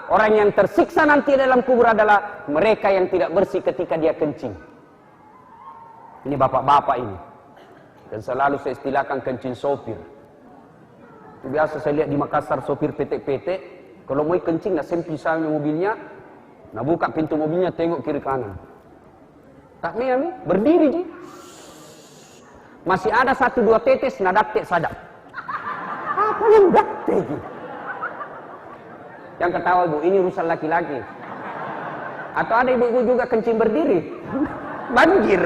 orang yang tersiksa nanti dalam kubur adalah mereka yang tidak bersih ketika dia kencing. Ini bapak-bapak ini. Dan selalu saya istilahkan kencing sopir. Itu biasa saya lihat di Makassar sopir PT-PT, kalau mau kencing, nah sempisalnya mobilnya, nah buka pintu mobilnya, tengok kiri kanan. Tak nih, berdiri dia. Masih ada 1-2 tetes, nah daktek sadap. Apa yang daktek? Yang ketawa ibu, ini urusan laki-laki. Atau ada ibu-ibu juga kencing berdiri. Banjir.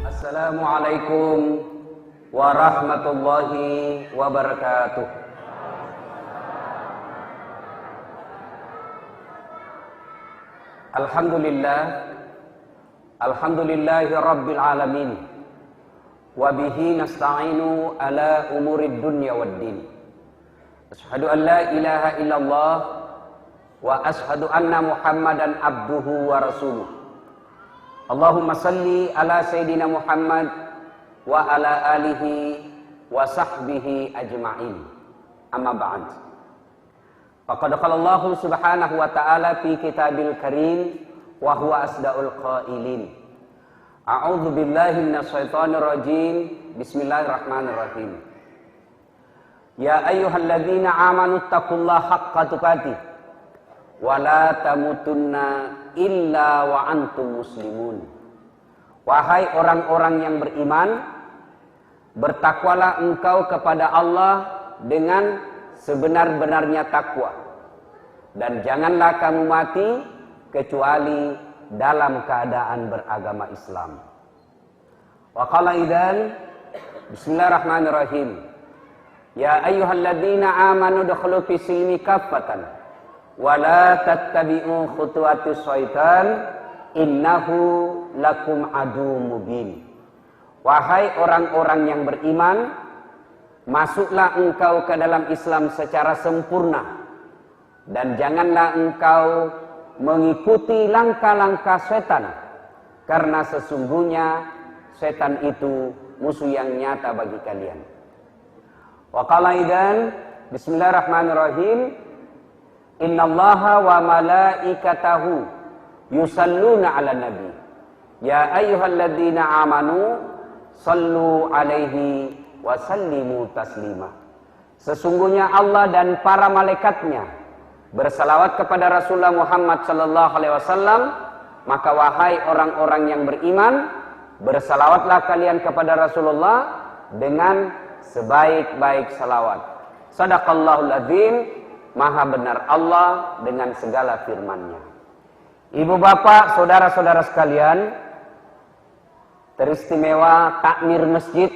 Assalamualaikum warahmatullahi wabarakatuh. Alhamdulillahi rabbil alamin. Wa bihi nasta'inu ala umurid dunya waddin. Asyhadu an la ilaha illallah wa asyhadu anna Muhammadan abduhu wa rasuluh. Allahumma salli ala Sayyidina Muhammad wa ala alihi wa sahbihi ajma'in. Amma ba'd. Faqad qala Allah subhanahu wa ta'ala fi kitabil karim wa huwa asdaqul qailin. A'udzu billahi minasyaitonir rajim. Bismillahirrahmanirrahim. Ya ayyuhalladzina amanu taqullaha haqqa tuqatih wa la tamutunna illa wa antum muslimun. Wahai orang-orang yang beriman, bertakwalah engkau kepada Allah dengan sebenar-benarnya takwa, dan janganlah kamu mati kecuali dalam keadaan beragama Islam. Wa qala idzan bismillahirrahmanirrahim. Ya ayyuhalladzina amanu dukhulu fis silmi kaffatan wa la tattabi'u khutuwatis syaitan innahu lakum aduwwum mubin. Wahai orang-orang yang beriman, masuklah engkau ke dalam Islam secara sempurna, dan janganlah engkau mengikuti langkah-langkah setan, karena sesungguhnya setan itu musuh yang nyata bagi kalian. Wa qala idzan bismillahirrahmanirrahim. Innallaha wa malaikatahu yusalluna 'alan nabi. Ya ayyuhalladzina amanu sallu 'alaihi wa sallimu taslima. Sesungguhnya Allah dan para malaikatnya bersalawat kepada Rasulullah Muhammad sallallahu alaihi wasallam, maka wahai orang-orang yang beriman, bersalawatlah kalian kepada Rasulullah dengan sebaik-baik salawat. Shadaqallahul adzim. Maha benar Allah dengan segala firman-Nya. Ibu bapak, saudara-saudara sekalian, teristimewa takmir masjid,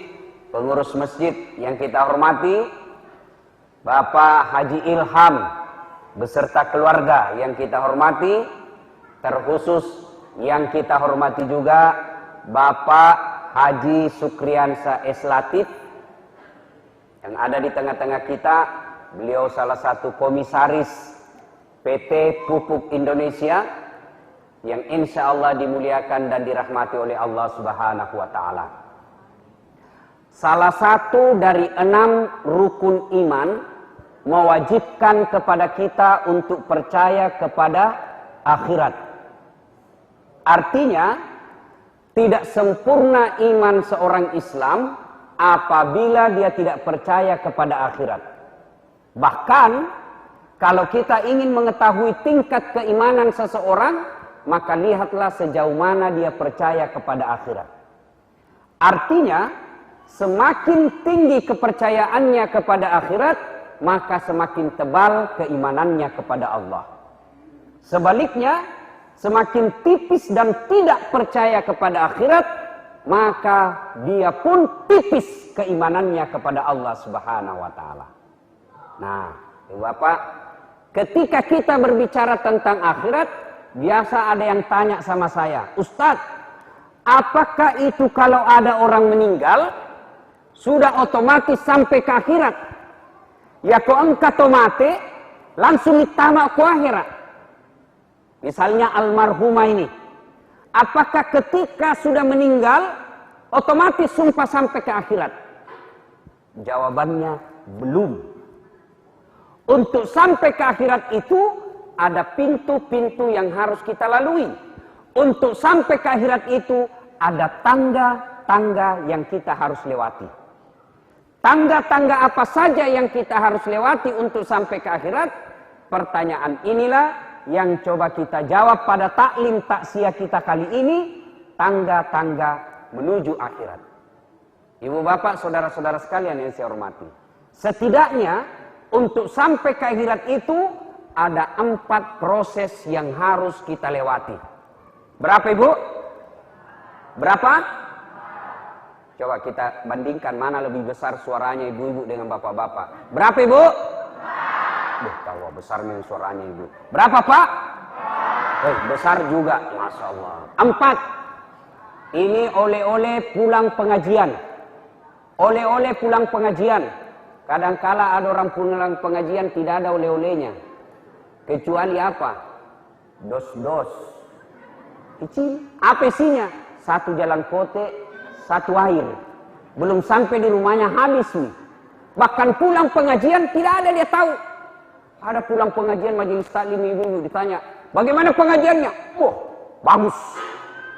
pengurus masjid yang kita hormati, Bapak Haji Ilham beserta keluarga yang kita hormati, terkhusus yang kita hormati juga Bapak Haji Sukriansa S. Latif yang ada di tengah-tengah kita. Beliau salah satu komisaris PT Pupuk Indonesia yang insya Allah dimuliakan dan dirahmati oleh Allah Subhanahu wa Ta'ala. Salah satu dari 6 rukun iman mewajibkan kepada kita untuk percaya kepada akhirat. Artinya, tidak sempurna iman seorang Islam apabila dia tidak percaya kepada akhirat. Bahkan, kalau kita ingin mengetahui tingkat keimanan seseorang, maka lihatlah sejauh mana dia percaya kepada akhirat. Artinya, semakin tinggi kepercayaannya kepada akhirat, maka semakin tebal keimanannya kepada Allah. Sebaliknya, semakin tipis dan tidak percaya kepada akhirat, maka dia pun tipis keimanannya kepada Allah Subhanahu wa Ta'ala. Nah, Bapak, ketika kita berbicara tentang akhirat, biasa ada yang tanya sama saya, Ustadz, apakah itu kalau ada orang meninggal, sudah otomatis sampai ke akhirat? Ya kok engkau tomate, langsung ditamak ke akhirat. Misalnya almarhumah ini, apakah ketika sudah meninggal, otomatis sumpah sampai ke akhirat? Jawabannya belum. Untuk sampai ke akhirat itu ada pintu-pintu yang harus kita lalui. Untuk sampai ke akhirat itu ada tangga-tangga yang kita harus lewati. Tangga-tangga apa saja yang kita harus lewati untuk sampai ke akhirat? Pertanyaan inilah yang coba kita jawab pada taklim takziah kita kali ini. Tangga-tangga menuju akhirat. Ibu bapak, saudara-saudara sekalian yang saya hormati. Setidaknya untuk sampai ke akhirat itu ada 4 proses yang harus kita lewati. Berapa ibu? Berapa? Coba kita bandingkan mana lebih besar suaranya ibu-ibu dengan bapak-bapak. Berapa ibu? Tahu besarnya suaranya ibu. Berapa pak? Besar juga, Masya Allah. 4. Ini oleh-oleh pulang pengajian. Oleh-oleh pulang pengajian. Kadangkala ada orang pulang pengajian tidak ada oleh-olehnya. Kecuali apa? Dos-dos. Kecil. Apa isinya? 1 jalan kote, 1 air. Belum sampai di rumahnya habis nih. Bahkan pulang pengajian tidak ada dia tahu. Ada pulang pengajian majelis taklim ibu-ibu ditanya, bagaimana pengajiannya? Oh, bagus.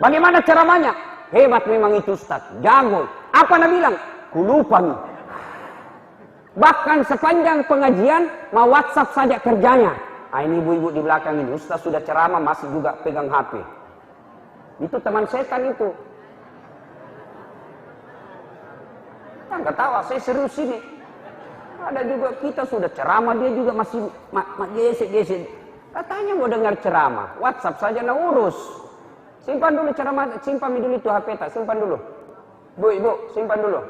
Bagaimana ceramahnya? Hebat memang itu Ustaz. Jago. Apa anda bilang? Kulupa nih. Bahkan sepanjang pengajian mau WhatsApp saja kerjanya. Nah, ini ibu-ibu di belakang ini. Ustaz sudah ceramah masih juga pegang HP. Itu teman setan itu. Enggak tahu, saya serius ini. Ada juga kita sudah ceramah dia juga masih gesek-gesek. Katanya mau dengar ceramah, WhatsApp saja nak urus. Simpan dulu ceramah, simpan dulu itu HP tak, simpan dulu. Bu, ibu, simpan dulu.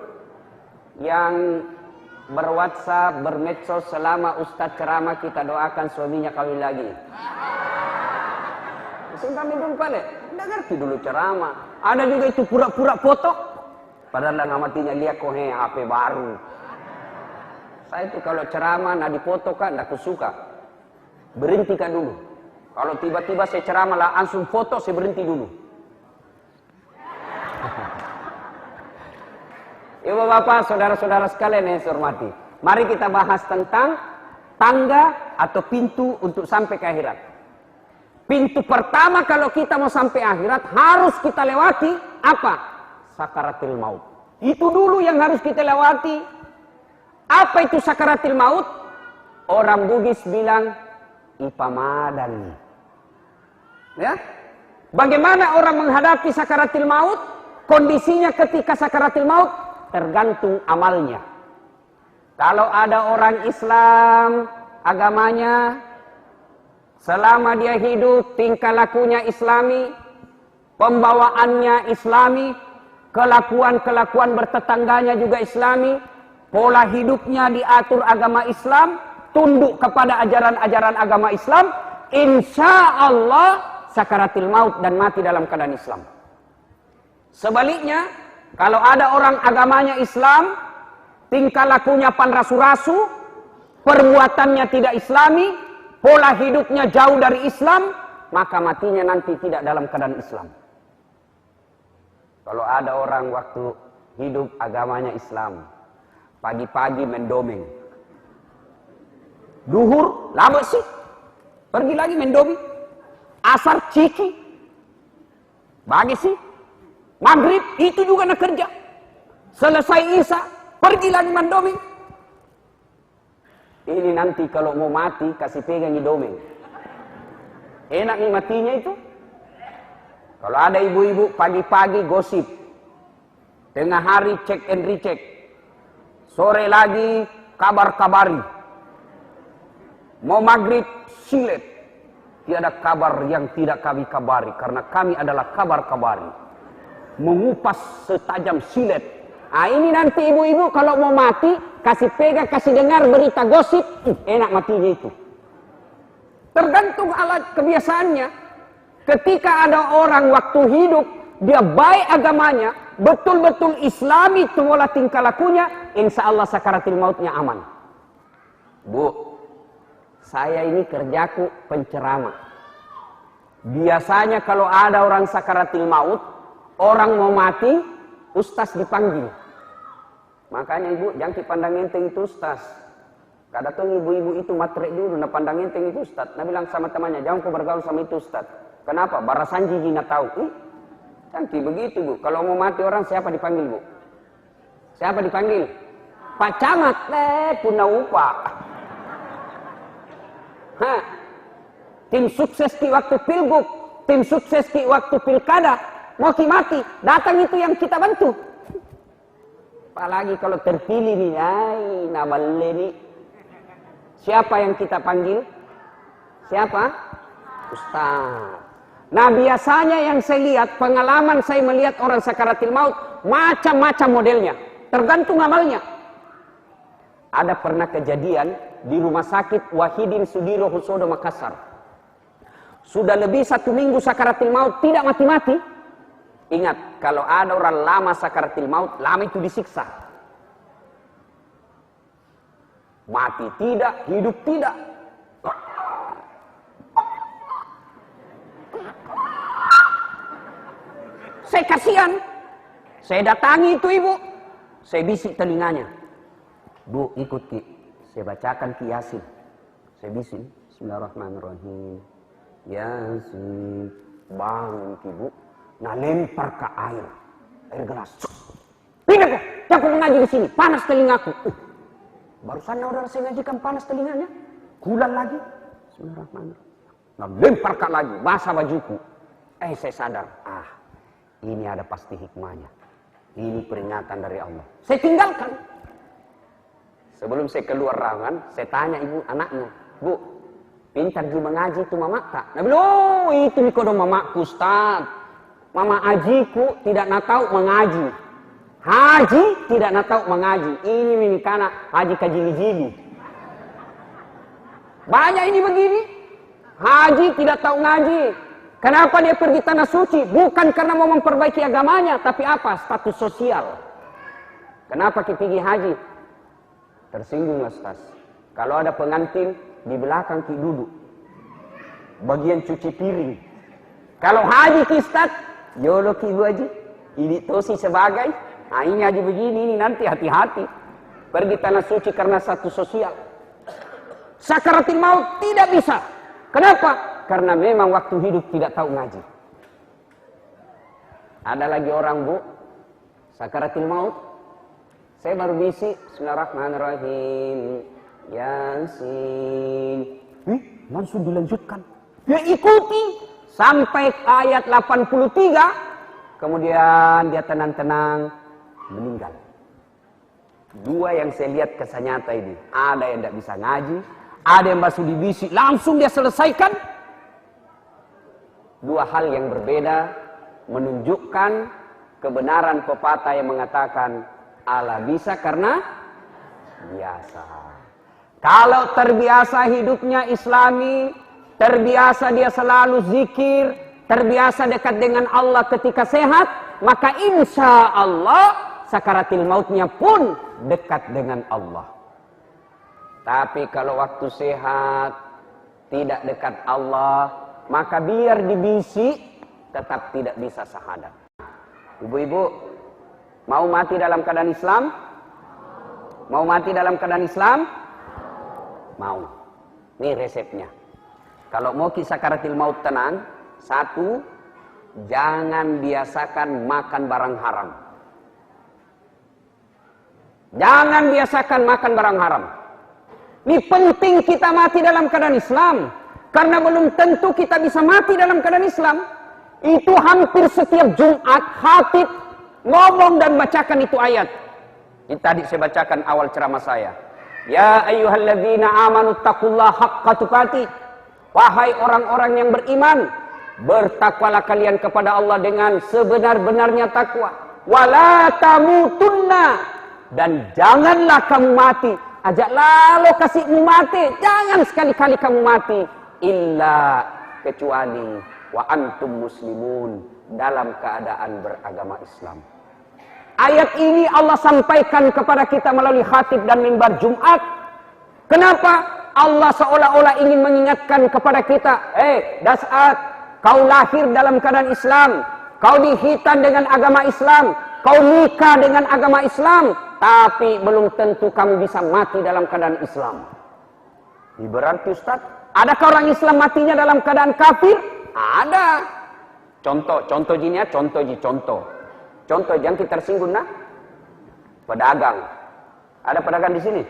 Yang berWhatsApp, bermedsos selama Ustadz ceramah kita doakan suaminya kawin lagi. Simpan dulu Pak Le. Udah ngerti dulu ceramah. Ada juga itu pura-pura foto. Padahal namatinya lihat kok HP baru. Saya itu kalau ceramah nak dipoto kan tidak kusuka. Berhentikan dulu. Kalau tiba-tiba saya ceramah langsung foto, saya berhenti dulu. Ibu bapak, saudara-saudara sekalian yang saya hormati. Mari kita bahas tentang tangga atau pintu untuk sampai ke akhirat. Pintu pertama kalau kita mau sampai akhirat harus kita lewati apa? Sakaratul maut. Itu dulu yang harus kita lewati. Apa itu sakaratul maut? Orang Bugis bilang ipamadan. Ya? Bagaimana orang menghadapi sakaratul maut? Kondisinya ketika sakaratul maut tergantung amalnya. Kalau ada orang Islam, agamanya selama dia hidup tingkah lakunya Islami, pembawaannya Islami, kelakuan-kelakuan bertetangganya juga Islami, pola hidupnya diatur agama Islam, tunduk kepada ajaran-ajaran agama Islam, insya Allah sakaratul maut dan mati dalam keadaan Islam. Sebaliknya, kalau ada orang agamanya Islam, tingkah lakunya panrasu-rasu, perbuatannya tidak Islami, pola hidupnya jauh dari Islam, maka matinya nanti tidak dalam keadaan Islam. Kalau ada orang waktu hidup agamanya Islam, pagi-pagi mendomeng, duhur lama sih, pergi lagi mendomeng, asar ciki, bagi sih, maghrib itu juga nak kerja, selesai isya pergi lagi mendomeng. Ini nanti kalau mau mati kasih pegang domeng, enak nih matinya itu. Kalau ada ibu-ibu pagi-pagi gosip, tengah hari cek and recheck, sore lagi kabar-kabari, mau maghrib silet, tiada kabar yang tidak kami kabari, karena kami adalah kabar-kabari, mengupas setajam silet. Nah ini nanti ibu-ibu kalau mau mati, kasih pegang, kasih dengar berita gosip, enak matinya itu. Tergantung alat kebiasaannya. Ketika ada orang waktu hidup, dia baik agamanya, betul-betul Islami pola tingkah lakunya, insya Allah sakaratul mautnya aman. Bu, saya ini kerjaku penceramah. Biasanya kalau ada orang sakaratul maut, orang mau mati, ustaz dipanggil. Makanya ibu jangan dipandang enteng itu ustaz. Kadang ibu-ibu itu matrek dulu, nah pandang enteng itu ustaz. Nah bilang sama temannya, jangan kau bergaul sama itu ustaz. Kenapa? Barasan jiji nak tahu. Cantik begitu bu. Kalau mau mati orang siapa dipanggil bu? Siapa dipanggil? Pak Camat, punah upah. Tim sukses di waktu pilgub, tim sukses di waktu pilkada, mau mati, datang itu yang kita bantu. Apalagi kalau terpilih nih, nama Leni. Siapa yang kita panggil? Siapa? Ustaz. Nah biasanya yang saya lihat, pengalaman saya melihat orang sakaratil maut, macam-macam modelnya. Tergantung amalnya. Ada pernah kejadian di rumah sakit Wahidin Sudiro Husodo Makassar. Sudah lebih 1 minggu sakaratil maut, tidak mati-mati. Ingat, kalau ada orang lama sakaratil maut, lama itu disiksa. Mati tidak, hidup tidak. Saya kasihan. Saya datangi itu ibu. Saya bisik telinganya. Bu, ikut Ki. Saya bacakan Ki Yasin. Saya bisik. Bismillahirrahmanirrahim. Yasin. Bangun Ki Bu. Nah lempar ke air. Air gelas. Pindah kok. Jangan mengaji di sini. Panas telingaku. Barusan saudara saya ngajikan panas telinganya. Gulan lagi. Bismillahirrahmanirrahim. Nah lempar ke lagi. Basah bajuku. Saya sadar. Ini ada pasti hikmahnya. Ini peringatan dari Allah. Saya tinggalkan. Sebelum saya keluar ruangan, saya tanya ibu anaknya, Bu, pintar ji mengaji itu mama tak? Nah bilang, itu nih kodong mamaku Ustaz. Mama ajiku tidak nak tahu mengaji. Haji tidak nak tahu mengaji. Ini minikana haji kajili-jili. Banyak ini begini. Haji tidak tahu ngaji. Kenapa dia pergi tanah suci? Bukan karena mau memperbaiki agamanya, tapi apa? Status sosial. Kenapa kita pergi haji? Tersinggung Ustaz. Kalau ada pengantin di belakang kita duduk. Bagian cuci piring. Kalau haji ki Ustaz, yolo ki Bu haji. Ini tosi sebagai, ini haji begini, ini nanti hati-hati. Pergi tanah suci karena status sosial. Sakaratil maut tidak bisa. Kenapa? Karena memang waktu hidup tidak tahu ngaji. Ada lagi orang Bu, sakaratil maut. Saya baru bisik, Bismillahirrahmanirrahim. Yasin. Langsung dilanjutkan. Ya ikuti sampai ayat 83. Kemudian dia tenang-tenang meninggal. Dua yang saya lihat kisah nyata ini. Ada yang tidak bisa ngaji, ada yang masih dibisik, langsung dia selesaikan. Dua hal yang berbeda menunjukkan kebenaran pepatah yang mengatakan Allah bisa karena biasa. Kalau terbiasa hidupnya Islami, terbiasa dia selalu zikir, terbiasa dekat dengan Allah ketika sehat, maka insya Allah sakaratil mautnya pun dekat dengan Allah. Tapi kalau waktu sehat tidak dekat Allah, maka biar dibisik tetap tidak bisa syahadat. Ibu-ibu mau mati dalam keadaan Islam? Mau mati dalam keadaan Islam? Mau. Ini resepnya. Kalau mau kisah sakaratil maut tenang, satu, jangan biasakan makan barang haram. Jangan biasakan makan barang haram. Ini penting kita mati dalam keadaan Islam. Karena belum tentu kita bisa mati dalam keadaan Islam. Itu hampir setiap Jumat, khatib ngomong dan bacakan itu ayat. Ini tadi saya bacakan awal ceramah saya. Ya ayyuhalladzina amanu taqullaha haqqa tuqatih. Wahai orang-orang yang beriman, bertakwalah kalian kepada Allah dengan sebenar-benarnya takwa. Wala tamutunna, dan janganlah kamu mati. Ajak lalu kasihmu mati. Jangan sekali-kali kamu mati. Illa kecuali wa antum muslimun, dalam keadaan beragama Islam. Ayat ini Allah sampaikan kepada kita melalui khatib dan mimbar Jumat. Kenapa? Allah seolah-olah ingin mengingatkan kepada kita, dasat, kau lahir dalam keadaan Islam, kau dihitan dengan agama Islam, Kau nikah dengan agama Islam, tapi belum tentu kamu bisa mati dalam keadaan Islam. Ini berarti Ustaz, adakah orang Islam matinya dalam keadaan kafir? Ada. Contoh gini ya, contoh. Contoh jangan kita tersinggung nah. Pedagang. Ada pedagang di sini?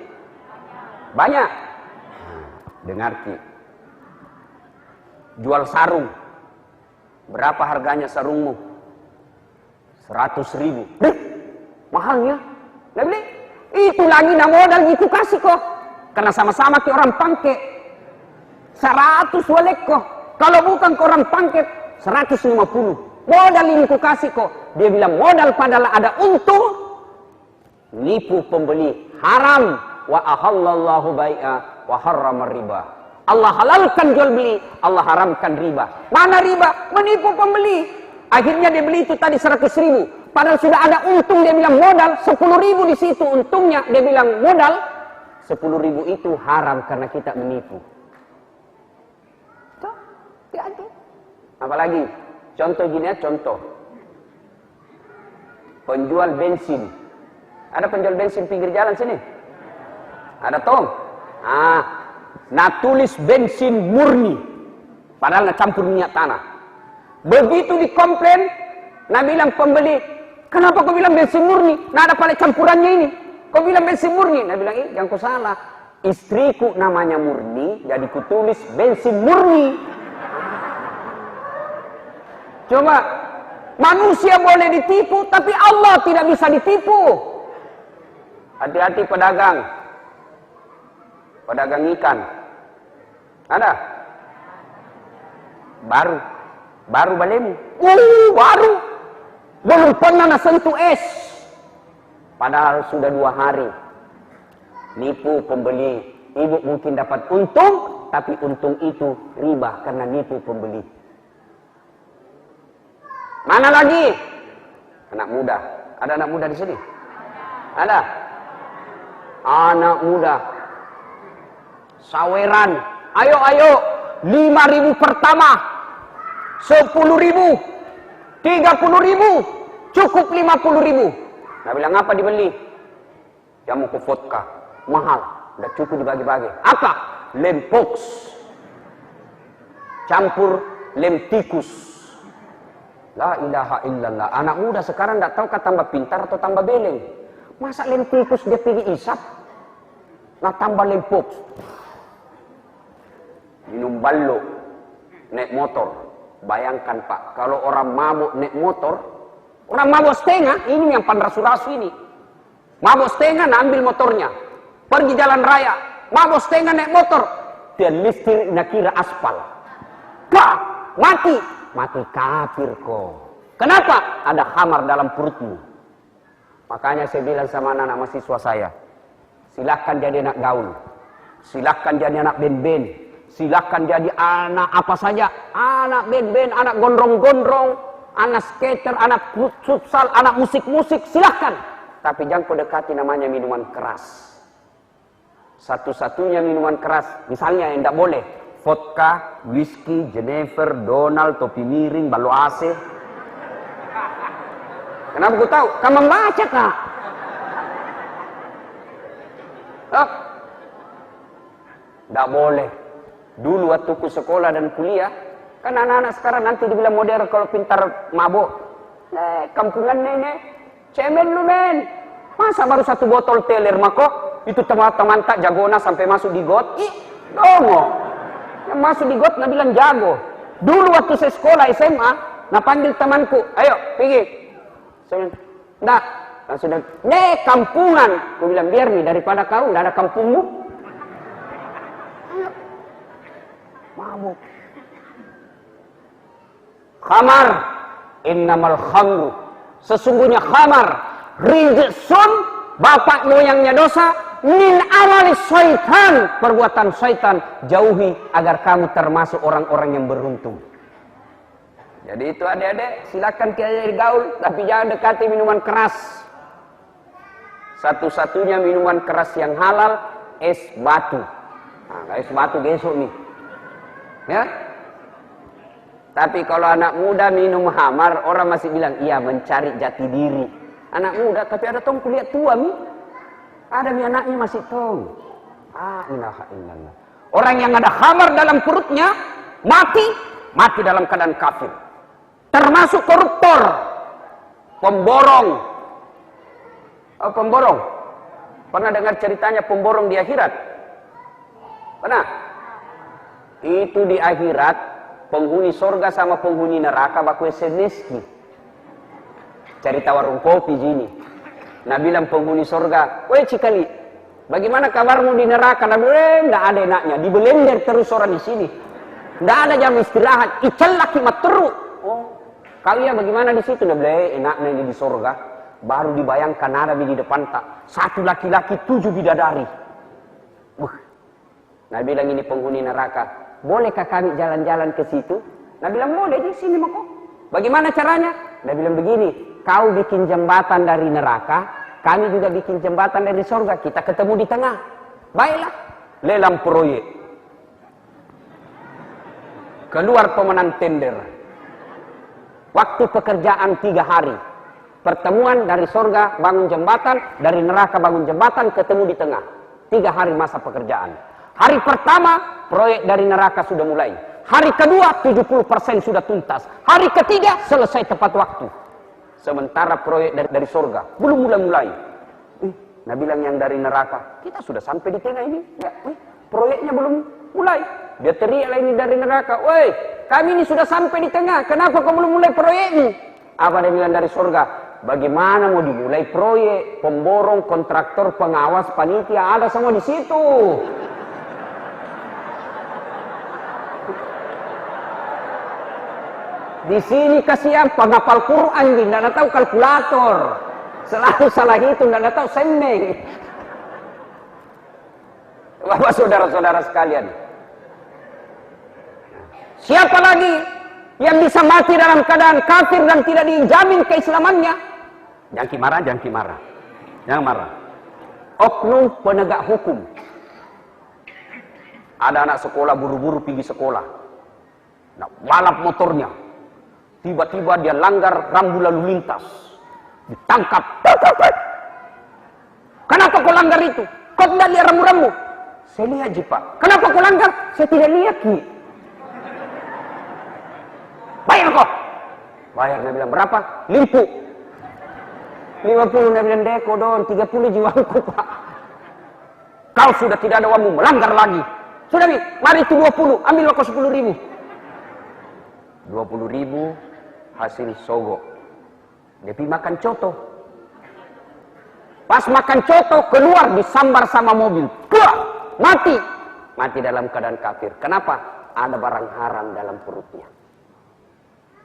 Banyak. Dengar Ki. Jual sarung. Berapa harganya sarungmu? 100.000. Mahalnya. Nggak beli? Itu lagi nak modal itu kasih kok. Karena sama-sama ke orang pangke. 100 walek kok. Kalau bukan ke orang pangket 150. Modal ini ku kasih kok. Dia bilang modal padahal ada untung. Nipu pembeli. Haram. Wa ahallallahu bai'a wa harrama riba. Allah halalkan jual beli, Allah haramkan riba. Mana riba? Menipu pembeli. Akhirnya dia beli itu tadi 100.000. Padahal sudah ada untung, dia bilang modal 10.000 di situ untungnya. Dia bilang modal 10.000 itu haram karena kita menipu. Tuh, hati-hati. Apalagi contoh gini ya, contoh. Penjual bensin. Ada penjual bensin pinggir jalan sini? Ada tong? Nah tulis bensin murni. Padahal nak campur minyak tanah. Begitu dikomplain, nah bilang pembeli, kenapa kau bilang bensin murni? Nah ada pada campurannya ini. Kau bilang bensin murni. Nah bilang, jangan kau salah. Istriku namanya Murni, jadi kutulis bensin murni. Coba, manusia boleh ditipu, tapi Allah tidak bisa ditipu. Hati-hati pedagang. Pedagang ikan. Ada? Baru balemu. Baru. Belum pernah nak sentuh es. Padahal sudah 2 hari. Nipu pembeli. Ibu mungkin dapat untung, tapi untung itu riba karena nipu pembeli. Mana lagi? Anak muda. Ada anak muda di sini? Ada? Anak muda. Saweran. Ayo. 5.000 pertama. 10.000. 30.000. Cukup 50.000. Nah bilang apa dibeli? Jamu ke vodka. Mahal. Udah cukup dibagi-bagi. Apa? Lem pox. Campur lem tikus. La ilaha illallah. Anak muda sekarang tidak tahu tambah pintar atau tambah beleng. Masa lem tikus dia pergi isap? Nah tambah lem pox. Minum ballo, naik motor. Bayangkan Pak, kalau orang mabuk naik motor, orang mabuk setengah, ini yang panrasu-rasu ini. Mabuk setengah, nah ambil motornya. Pergi jalan raya, mabuk setengah naik motor. Dia listrik nak kira aspal. Pak, mati. Mati kafir kok. Kenapa? Ada khamar dalam perutmu. Makanya saya bilang sama anak-anak mahasiswa saya, silahkan jadi anak gaul. Silahkan jadi anak ben-ben. Silahkan jadi anak apa saja. Anak ben-ben, anak gondrong-gondrong, anak skater, anak futsal, anak musik-musik. Silahkan. Tapi jangan kau dekati namanya minuman keras. Satu-satunya minuman keras. Misalnya yang tidak boleh. Vodka, whisky, Jenever, Donald, topi miring, balo AC. Kenapa kau tahu? Kamu membaca kak? Tidak boleh. Dulu waktu ku sekolah dan kuliah, kan anak-anak sekarang nanti dibilang modern kalau pintar mabuk. Kampungan nenek, cemen lu men. Masa baru 1 botol teler mako? Itu teman-teman tak jagona sampai masuk di got. Dongo. Yang masuk di got nak bilang jago. Dulu waktu saya sekolah SMA, nak panggil temanku, ayo pergi. Saya bilang, enggak. Langsung dia, kampungan. Aku bilang, biar nih daripada kau, enggak ada kampungmu. Mabuk. Khamar. Innamal khamru. Sesungguhnya khamar. Rijsun. Bapak moyangnya dosa. Min amali syaitan. Perbuatan syaitan. Jauhi agar kamu termasuk orang-orang yang beruntung. Jadi itu adik-adik. Silakan kita jadi gaul. Tapi jangan dekati minuman keras. Satu-satunya minuman keras yang halal. Es batu. Nah, es batu besok nih. Ya, tapi kalau anak muda minum khamar, orang masih bilang, iya mencari jati diri. Anak muda, tapi ada tong kuliah tua mi. Ada mi anaknya masih tong. Ilaha illallah. Orang yang ada khamar dalam perutnya, mati dalam keadaan kafir. Termasuk koruptor, pemborong. Pemborong. Pernah dengar ceritanya pemborong di akhirat? Pernah? Itu di akhirat, penghuni sorga sama penghuni neraka baku seneski. Cerita warung kopi gini. Nah bilang penghuni sorga, weh Cikali, bagaimana kabarmu di neraka? Nah bilang, enggak ada enaknya, dibelender terus orang di sini. Enggak ada jam istirahat, icelaki materu. Oh, kalian bagaimana di situ? Nah bilang, enaknya ini di sorga. Baru dibayangkan ada di depan tak, satu laki-laki 7 bidadari. Nah bilang ini penghuni neraka, bolehkah kami jalan-jalan ke situ? Nah bilang, boleh di sini mako. Bagaimana caranya? Nah bilang begini, kau bikin jembatan dari neraka, kami juga bikin jembatan dari surga, kita ketemu di tengah. Baiklah, lelang proyek. Keluar pemenang tender. Waktu pekerjaan 3 hari. Pertemuan dari surga bangun jembatan, dari neraka bangun jembatan, ketemu di tengah. 3 hari masa pekerjaan. Hari pertama, proyek dari neraka sudah mulai. Hari kedua, 70% sudah tuntas. Hari ketiga, selesai tepat waktu. Sementara proyek dari surga belum mulai-mulai. Nah bilang yang dari neraka, kita sudah sampai di tengah ini. Ya, proyeknya belum mulai. Dia teriaklah ini dari neraka, woi, kami ini sudah sampai di tengah. Kenapa kau belum mulai proyeknya? Apa dia bilang dari surga? Bagaimana mau dimulai proyek? Pemborong, kontraktor, pengawas, panitia, ada semua di situ. Di sini kasihan penghafal Quran, tidak tahu kalkulator, selalu salah hitung, tidak tahu sendeng. Bapak saudara-saudara sekalian, siapa lagi yang bisa mati dalam keadaan kafir dan tidak dijamin keislamannya? Jangan marah, jangan marah. Oknum penegak hukum. Ada anak sekolah buru-buru pergi sekolah, nah, balap motornya. Tiba-tiba dia langgar rambu lalu lintas. Ditangkap. Kenapa kau langgar itu? Kau tidak lihat rambu-rambu? Saya lihat, Pak. Kenapa kau langgar? Saya tidak lihat, Ki. Bayar kau. Bayar, dia bilang, berapa? Limpu. 50, dia bilang, deko don. 30 jiwaku, Pak. Kau sudah tidak ada uangmu, melanggar lagi. Sudah, Mi. Mari itu 20. Ambil kau 10.000. 20.000 hasil sogok. Dia pergi makan coto. Pas makan coto keluar disambar sama mobil. Keluar, mati dalam keadaan kafir. Kenapa? Ada barang haram dalam perutnya.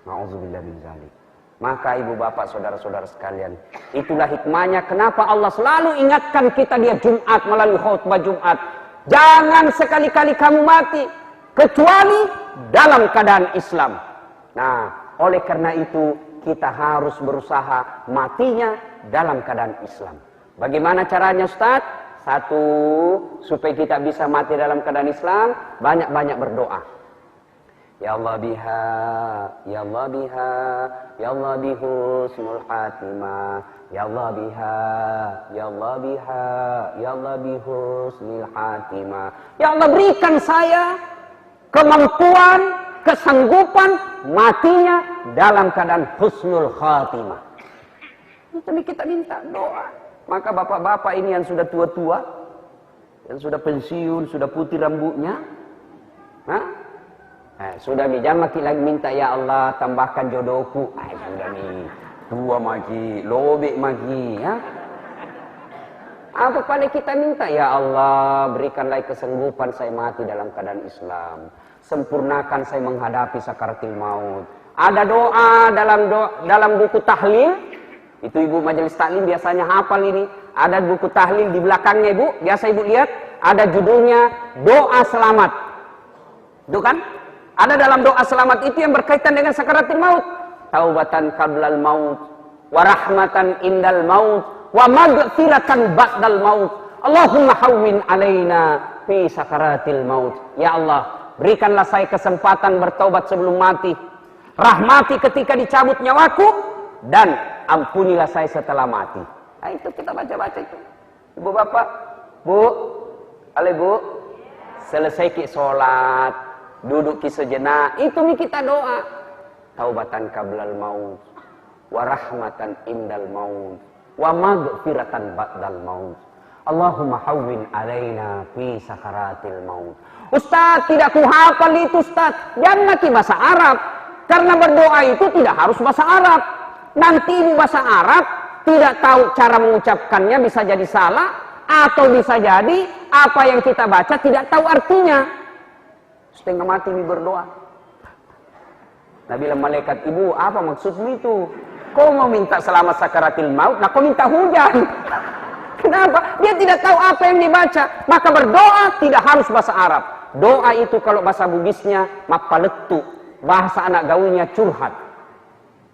Nauzubillah min dzalik. Maka ibu bapak saudara-saudara sekalian, itulah hikmahnya kenapa Allah selalu ingatkan kita di Jumat melalui khutbah Jumat. Jangan sekali-kali kamu mati kecuali dalam keadaan Islam. Nah, oleh karena itu kita harus berusaha matinya dalam keadaan Islam. Bagaimana caranya, Ustaz? Satu, supaya kita bisa mati dalam keadaan Islam, banyak-banyak berdoa. Ya Allah biha, ya Allah biha, ya Allah bihusnul khatimah, ya Allah biha, ya Allah biha, ya Allah bihusnul khatimah. Ya Allah berikan saya kemampuan, kesanggupan matinya dalam keadaan husnul khatimah. Tapi kita minta doa. Maka bapak-bapak ini yang sudah tua-tua, yang sudah pensiun, sudah putih rambutnya, sudah mi jangan lagi minta ya Allah tambahkan jodohku. Sudah mi tua maki, lobek maki, ya. Apa paling kita minta ya Allah berikanlah kesanggupan saya mati dalam keadaan Islam. Sempurnakan saya menghadapi sakaratul maut. Ada doa dalam buku tahlil. Itu ibu majelis taklim biasanya hafal ini. Ada buku tahlil di belakangnya ibu. Biasa ibu lihat. Ada judulnya doa selamat. Itu kan? Ada dalam doa selamat itu yang berkaitan dengan sakaratul maut. Taubatan qablal maut. Warahmatan indal maut. Wa maghfiratan ba'dal maut. Allahumma hawwin alaina fi sakaratil maut. Ya Allah, berikanlah saya kesempatan bertaubat sebelum mati. Rahmati ketika dicabut nyawaku. dan ampunilah saya setelah mati. Nah, itu kita baca-baca itu. Ibu bapak, bu, ale bu, selesai ki sholat, duduk ki sejenak, itu nih kita doa. Taubatan qablal maut, wa rahmatan indal maut, wa maghfiratan ba'dal maut. Allahumma hawwin alaina fi sakaratil maut. Ustaz, tidak kuhafal itu Ustaz. Jangan lagi bahasa Arab. Karena berdoa itu tidak harus bahasa Arab. Nanti ini bahasa Arab, tidak tahu cara mengucapkannya, bisa jadi salah. Atau bisa jadi apa yang kita baca tidak tahu artinya. Setengah mati ini berdoa. Nah, bilang malaikat, ibu apa maksudmu itu? Kau mau minta selamat sakaratil maut, nah kau minta hujan. Kenapa? Dia tidak tahu apa yang dibaca. Maka berdoa tidak harus bahasa Arab. Doa itu kalau bahasa Bugisnya mapaletu, bahasa anak gaulnya curhat.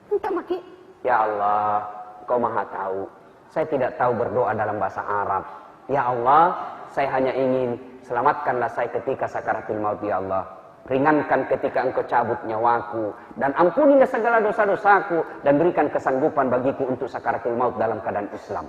Minta maki. Ya Allah, Kau Maha tahu. Saya tidak tahu berdoa dalam bahasa Arab. Ya Allah, saya hanya ingin selamatkanlah saya ketika sakaratul maut ya Allah. Ringankan ketika Engkau cabut nyawaku dan ampunilah segala dosa-dosaku dan berikan kesanggupan bagiku untuk sakaratul maut dalam keadaan Islam.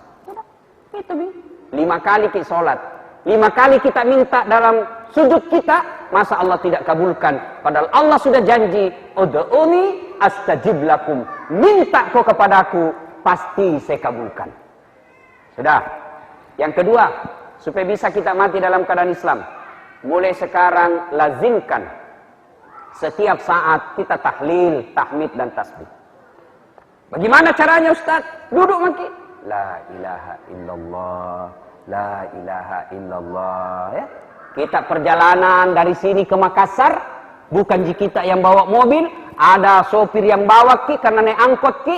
Itu nih. 5 kali kita sholat, 5 kali kita minta dalam sujud kita, masa Allah tidak kabulkan? Padahal Allah sudah janji, ud'uni astajib lakum. Minta kau kepadaku, pasti saya kabulkan. Sudah. Yang kedua, supaya bisa kita mati dalam keadaan Islam, mulai sekarang lazimkan setiap saat kita tahlil, tahmid dan tasbih. Bagaimana caranya Ustaz? Duduk maki. La ilaha illallah, la ilaha illallah. Ya. Kita perjalanan dari sini ke Makassar, bukan kita yang bawa mobil, ada sopir yang bawa ki karena naik angkot ki.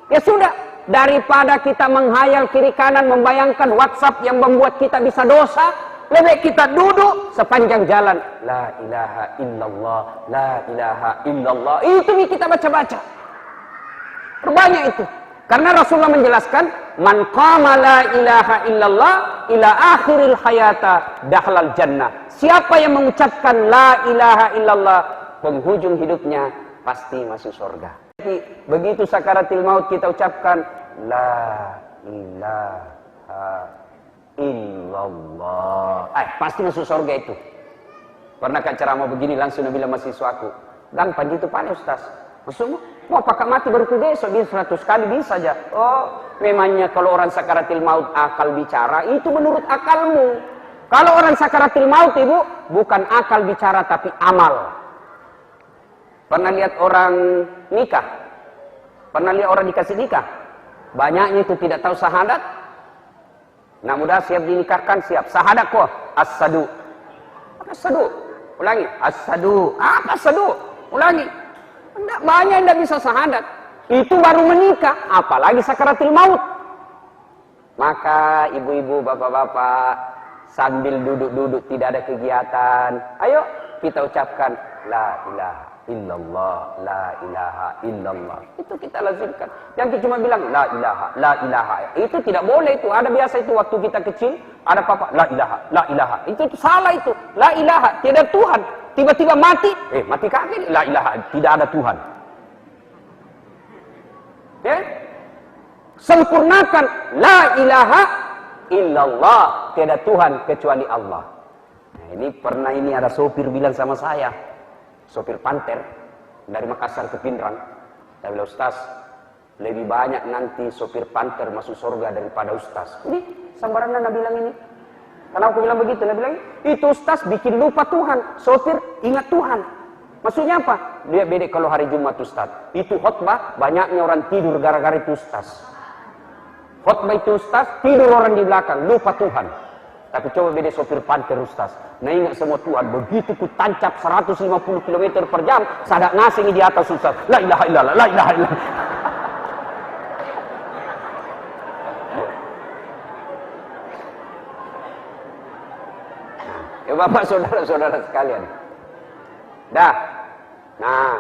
Ya sudah, daripada kita menghayal kiri kanan membayangkan WhatsApp yang membuat kita bisa dosa, lebih kita duduk sepanjang jalan. La ilaha illallah, la ilaha illallah. Itu nih kita baca-baca. Perbanyak itu. Karena Rasulullah menjelaskan, man qama la ilaha illallah ila akhiril hayata dakhalal jannah. Siapa yang mengucapkan la ilaha illallah, penghujung hidupnya pasti masuk surga. Begitu sakaratil maut kita ucapkan la ilaha illallah, pasti masuk surga itu. Pernah kan ceramah begini langsung bilang mahasiswaku, gampang gitu Pak Ustaz. Maksudmu mau pakai mati baru ke besok, bisa 100 kali bisa aja. Oh, memangnya kalau orang sakaratil maut akal bicara, itu menurut akalmu. Kalau orang sakaratil maut ibu, bukan akal bicara tapi amal. Pernah lihat orang nikah? Pernah lihat orang dikasih nikah? Banyaknya itu tidak tahu syahadat. Nah mudah siap dinikahkan, siap. Syahadat kok? As-sadu. As-sadu. Ulangi. As-sadu. As-sadu. Ulangi. Tidak banyak yang tidak bisa syahadat. Itu baru menikah, apalagi sakaratul maut. Maka ibu-ibu, bapak-bapak, sambil duduk-duduk tidak ada kegiatan, ayo kita ucapkan la ilaha illallah, la ilaha illallah. Itu kita lazimkan. Yang kita cuma bilang la ilaha, la ilaha. Itu tidak boleh itu. Ada biasa itu waktu kita kecil, ada papa la ilaha, la ilaha. Itu salah itu. La ilaha, tiada Tuhan. Tiba-tiba mati, mati kaki, la ilaha, tidak ada Tuhan. Ya? Sempurnakan la ilaha illallah, tiada Tuhan kecuali Allah. Nah, ini ada sopir bilang sama saya, sopir Panther dari Makassar ke Pindrang. Saya bilang, Ustaz, lebih banyak nanti sopir Panther masuk surga daripada Ustaz. Ini sambaran Anda bilang ini. Karena aku bilang begitu, dia bilang, itu Ustaz bikin lupa Tuhan, sopir ingat Tuhan. Maksudnya apa? Dia beda kalau hari Jumat Ustaz. Itu khotbah, banyaknya orang tidur gara-gara itu Ustaz. Khotbah itu Ustaz, tidur orang di belakang, lupa Tuhan. Tapi coba beda sopir Panther Ustaz. Nah ingat semua Tuhan, begitu ku tancap 150 km per jam, sadak ngasih di atas Ustaz. La ilaha illallah, la ilaha illallah. Ya Bapak saudara-saudara sekalian. Dah. Nah,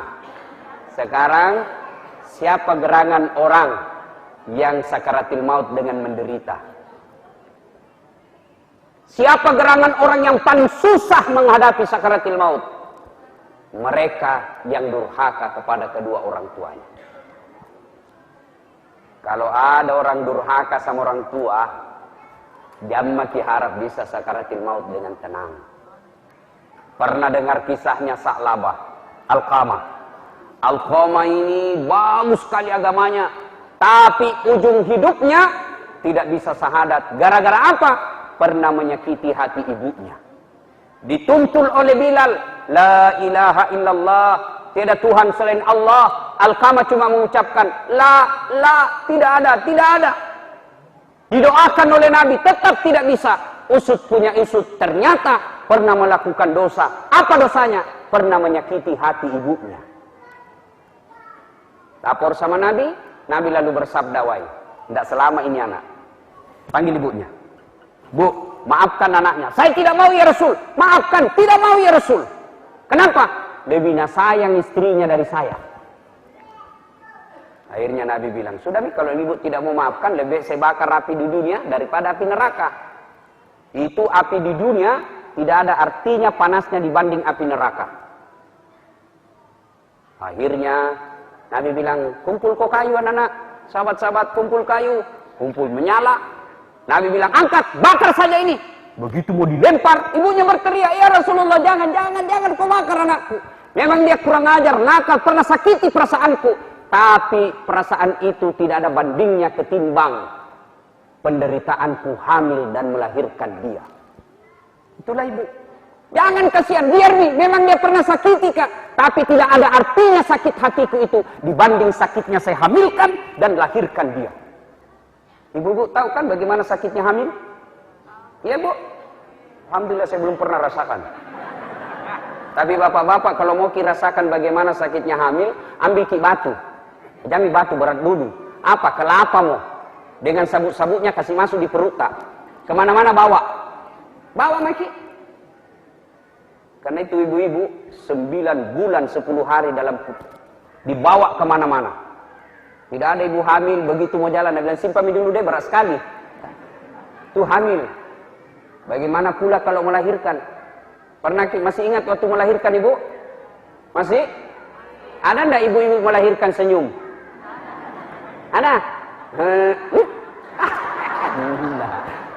sekarang siapa gerangan orang yang sakaratil maut dengan menderita? Siapa gerangan orang yang paling susah menghadapi sakaratil maut? Mereka yang durhaka kepada kedua orang tuanya. Kalau ada orang durhaka sama orang tua, jangan harap bisa sakaratil maut dengan tenang. Pernah dengar kisahnya Sa'labah, Alqamah. Alqamah ini bagus sekali agamanya, tapi ujung hidupnya tidak bisa syahadat. Gara-gara apa? Pernah menyakiti hati ibunya. Dituntul oleh Bilal, la ilaha illallah, tiada Tuhan selain Allah. Alqamah cuma mengucapkan, la, tidak ada. Didoakan oleh Nabi, tetap tidak bisa. Usut punya usut, ternyata pernah melakukan dosa. Apa dosanya? Pernah menyakiti hati ibunya. Lapor sama Nabi, Nabi lalu bersabda, wahai, tidak selama ini anak. Panggil ibunya. Bu, maafkan anaknya. Saya tidak mau ya Rasul. Maafkan, tidak mau ya Rasul. Kenapa? Lebih sayang istrinya dari saya. Akhirnya Nabi bilang, sudah kalau ibu tidak mau maafkan, lebih saya bakar api di dunia daripada api neraka. Itu api di dunia tidak ada artinya panasnya dibanding api neraka. Akhirnya Nabi bilang, kumpul kok kayu anak-anak. Sahabat-sahabat kumpul kayu. Kumpul menyala. Nabi bilang, angkat, bakar saja ini. Begitu mau dilempar, ibunya berteriak, ya Rasulullah, jangan kau bakar anakku. Memang dia kurang ajar, nakal, pernah sakiti perasaanku. Tapi perasaan itu tidak ada bandingnya ketimbang penderitaanku hamil dan melahirkan dia. Itulah ibu. Jangan kasihan, biar nih, memang dia pernah sakiti kak. Tapi tidak ada artinya sakit hatiku itu dibanding sakitnya saya hamilkan dan lahirkan dia. Ibu-ibu tahu kan bagaimana sakitnya hamil? Iya bu. Alhamdulillah saya belum pernah rasakan. Tapi bapak-bapak kalau mau rasakan bagaimana sakitnya hamil, ambil batu. Jangan batu berat dulu. Apa? Kelapa mau. Dengan sabut-sabutnya kasih masuk di perut tak. Kemana-mana bawa. Bawa Maki. Karena itu ibu-ibu 9 bulan 10 hari dalam dibawa kemana-mana. Tidak ada ibu hamil begitu mau jalan. Dia bilang simpan dulu deh berat sekali. Itu hamil. Bagaimana pula kalau melahirkan? Pernah masih ingat waktu melahirkan ibu? Masih? Ada enggak ibu-ibu melahirkan senyum? Ada?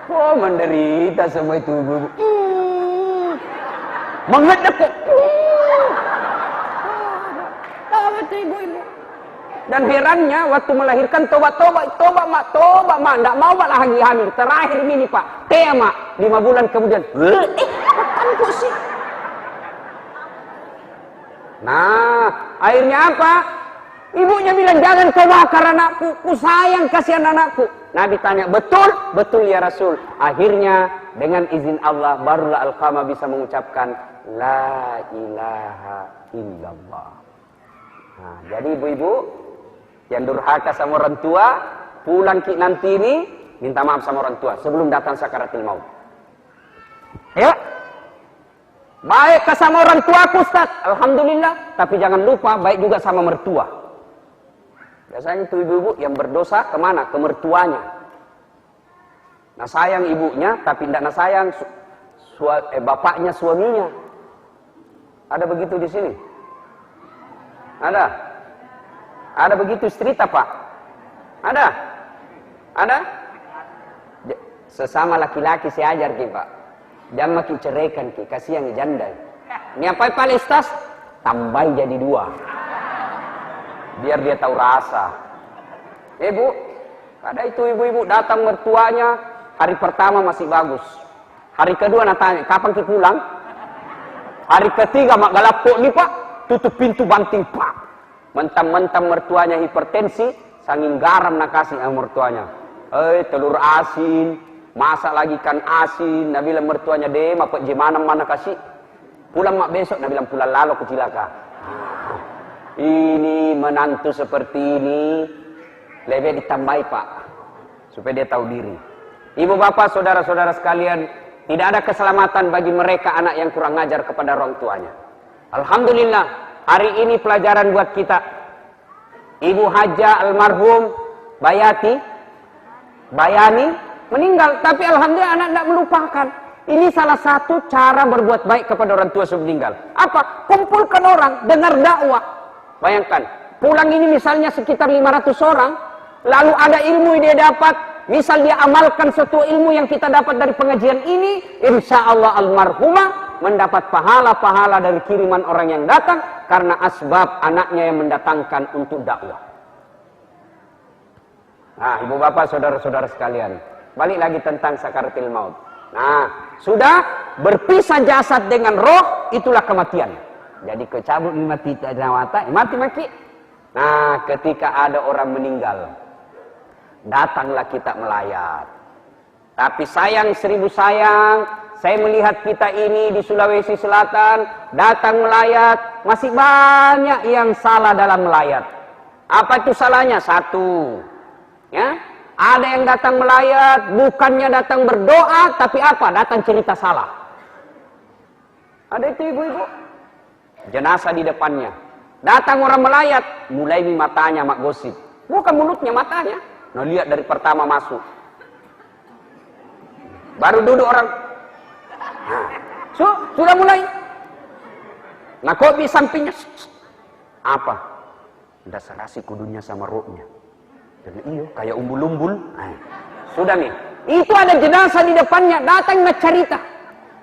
Oh menderita semua itu ibu-ibu. Mengedek kok. Ibu-ibu. Dan herannya waktu melahirkan tobat mak, enggak mau lagi hamil. Terakhir ini pak, mak 5 bulan kemudian. Apaan sih? Nah, akhirnya apa? Ibunya bilang jangan kau bakar anakku, ku sayang kasihan anakku. Nabi tanya, betul? Betul ya Rasul. Akhirnya dengan izin Allah barulah Alqamah bisa mengucapkan la ilaha illallah. Nah, jadi ibu-ibu yang durhaka sama orang tua, pulang nanti ini minta maaf sama orang tua sebelum datang sakaratul maut. Ya. Baik sama orang tuaku Ustaz, alhamdulillah, tapi jangan lupa baik juga sama mertua. Biasanya itu ibu-ibu yang berdosa kemana? Ke mertuanya. Nah sayang ibunya, tapi tidak sayang bapaknya suaminya. Ada begitu di sini? Ada? Ada begitu cerita Pak? Ada? Ada? Sesama laki-laki saya ajar ki Pak. Jangan makin ceraikan ki, kasihan janda. Ini apa Ustaz? Tambah jadi 2. Biar dia tahu rasa. Ibu, ada itu ibu-ibu datang mertuanya, hari pertama masih bagus. Hari kedua tanya, kapan kita pulang? Hari ketiga mak galapok nih Pak, tutup pintu banting Pak. Mentang-mentang mertuanya hipertensi, sanging garam nak kasih sama mertuanya. Telur asin, masak lagi ikan asin. Nabi bilang mertuanya deh, mak mana kasih. Pulang mak besok, Nabi bilang pulang lalu ke Cilaka. Ini menantu seperti ini lebih ditambahi Pak, supaya dia tahu diri. Ibu bapak saudara-saudara sekalian, tidak ada keselamatan bagi mereka anak yang kurang ajar kepada orang tuanya. Alhamdulillah hari ini pelajaran buat kita. Ibu Haja almarhum Bayani meninggal, tapi alhamdulillah anak tidak melupakan. Ini salah satu cara berbuat baik kepada orang tua sebelum meninggal. Apa? Kumpulkan orang, dengar dakwah. Bayangkan, pulang ini misalnya sekitar 500 orang, lalu ada ilmu yang dia dapat, misal dia amalkan suatu ilmu yang kita dapat dari pengajian ini, insya Allah almarhumah mendapat pahala-pahala dari kiriman orang yang datang karena asbab anaknya yang mendatangkan untuk dakwah. Nah, ibu bapak, saudara-saudara sekalian, balik lagi tentang sakaratul maut. Nah, sudah berpisah jasad dengan roh, itulah kematian. Jadi kecabut mati mati. Nah, ketika ada orang meninggal, datanglah kita melayat. Tapi sayang 1000 sayang, saya melihat kita ini di Sulawesi Selatan datang melayat, masih banyak yang salah dalam melayat. Apa itu salahnya? Satu, ya, ada yang datang melayat bukannya datang berdoa, tapi apa? Datang cerita salah. Ada itu ibu-ibu, jenazah di depannya, datang orang melayat, mulai matanya mak gosip, bukan mulutnya, matanya. Nah, lihat dari pertama masuk, baru duduk orang. Nah, sudah mulai. Nah, kok di sampingnya apa? Dasar asik kudunya sama rohnya. Jadi iyo kayak umbul-umbul. Nah, sudah nih. Itu ada jenazah di depannya, datang cerita.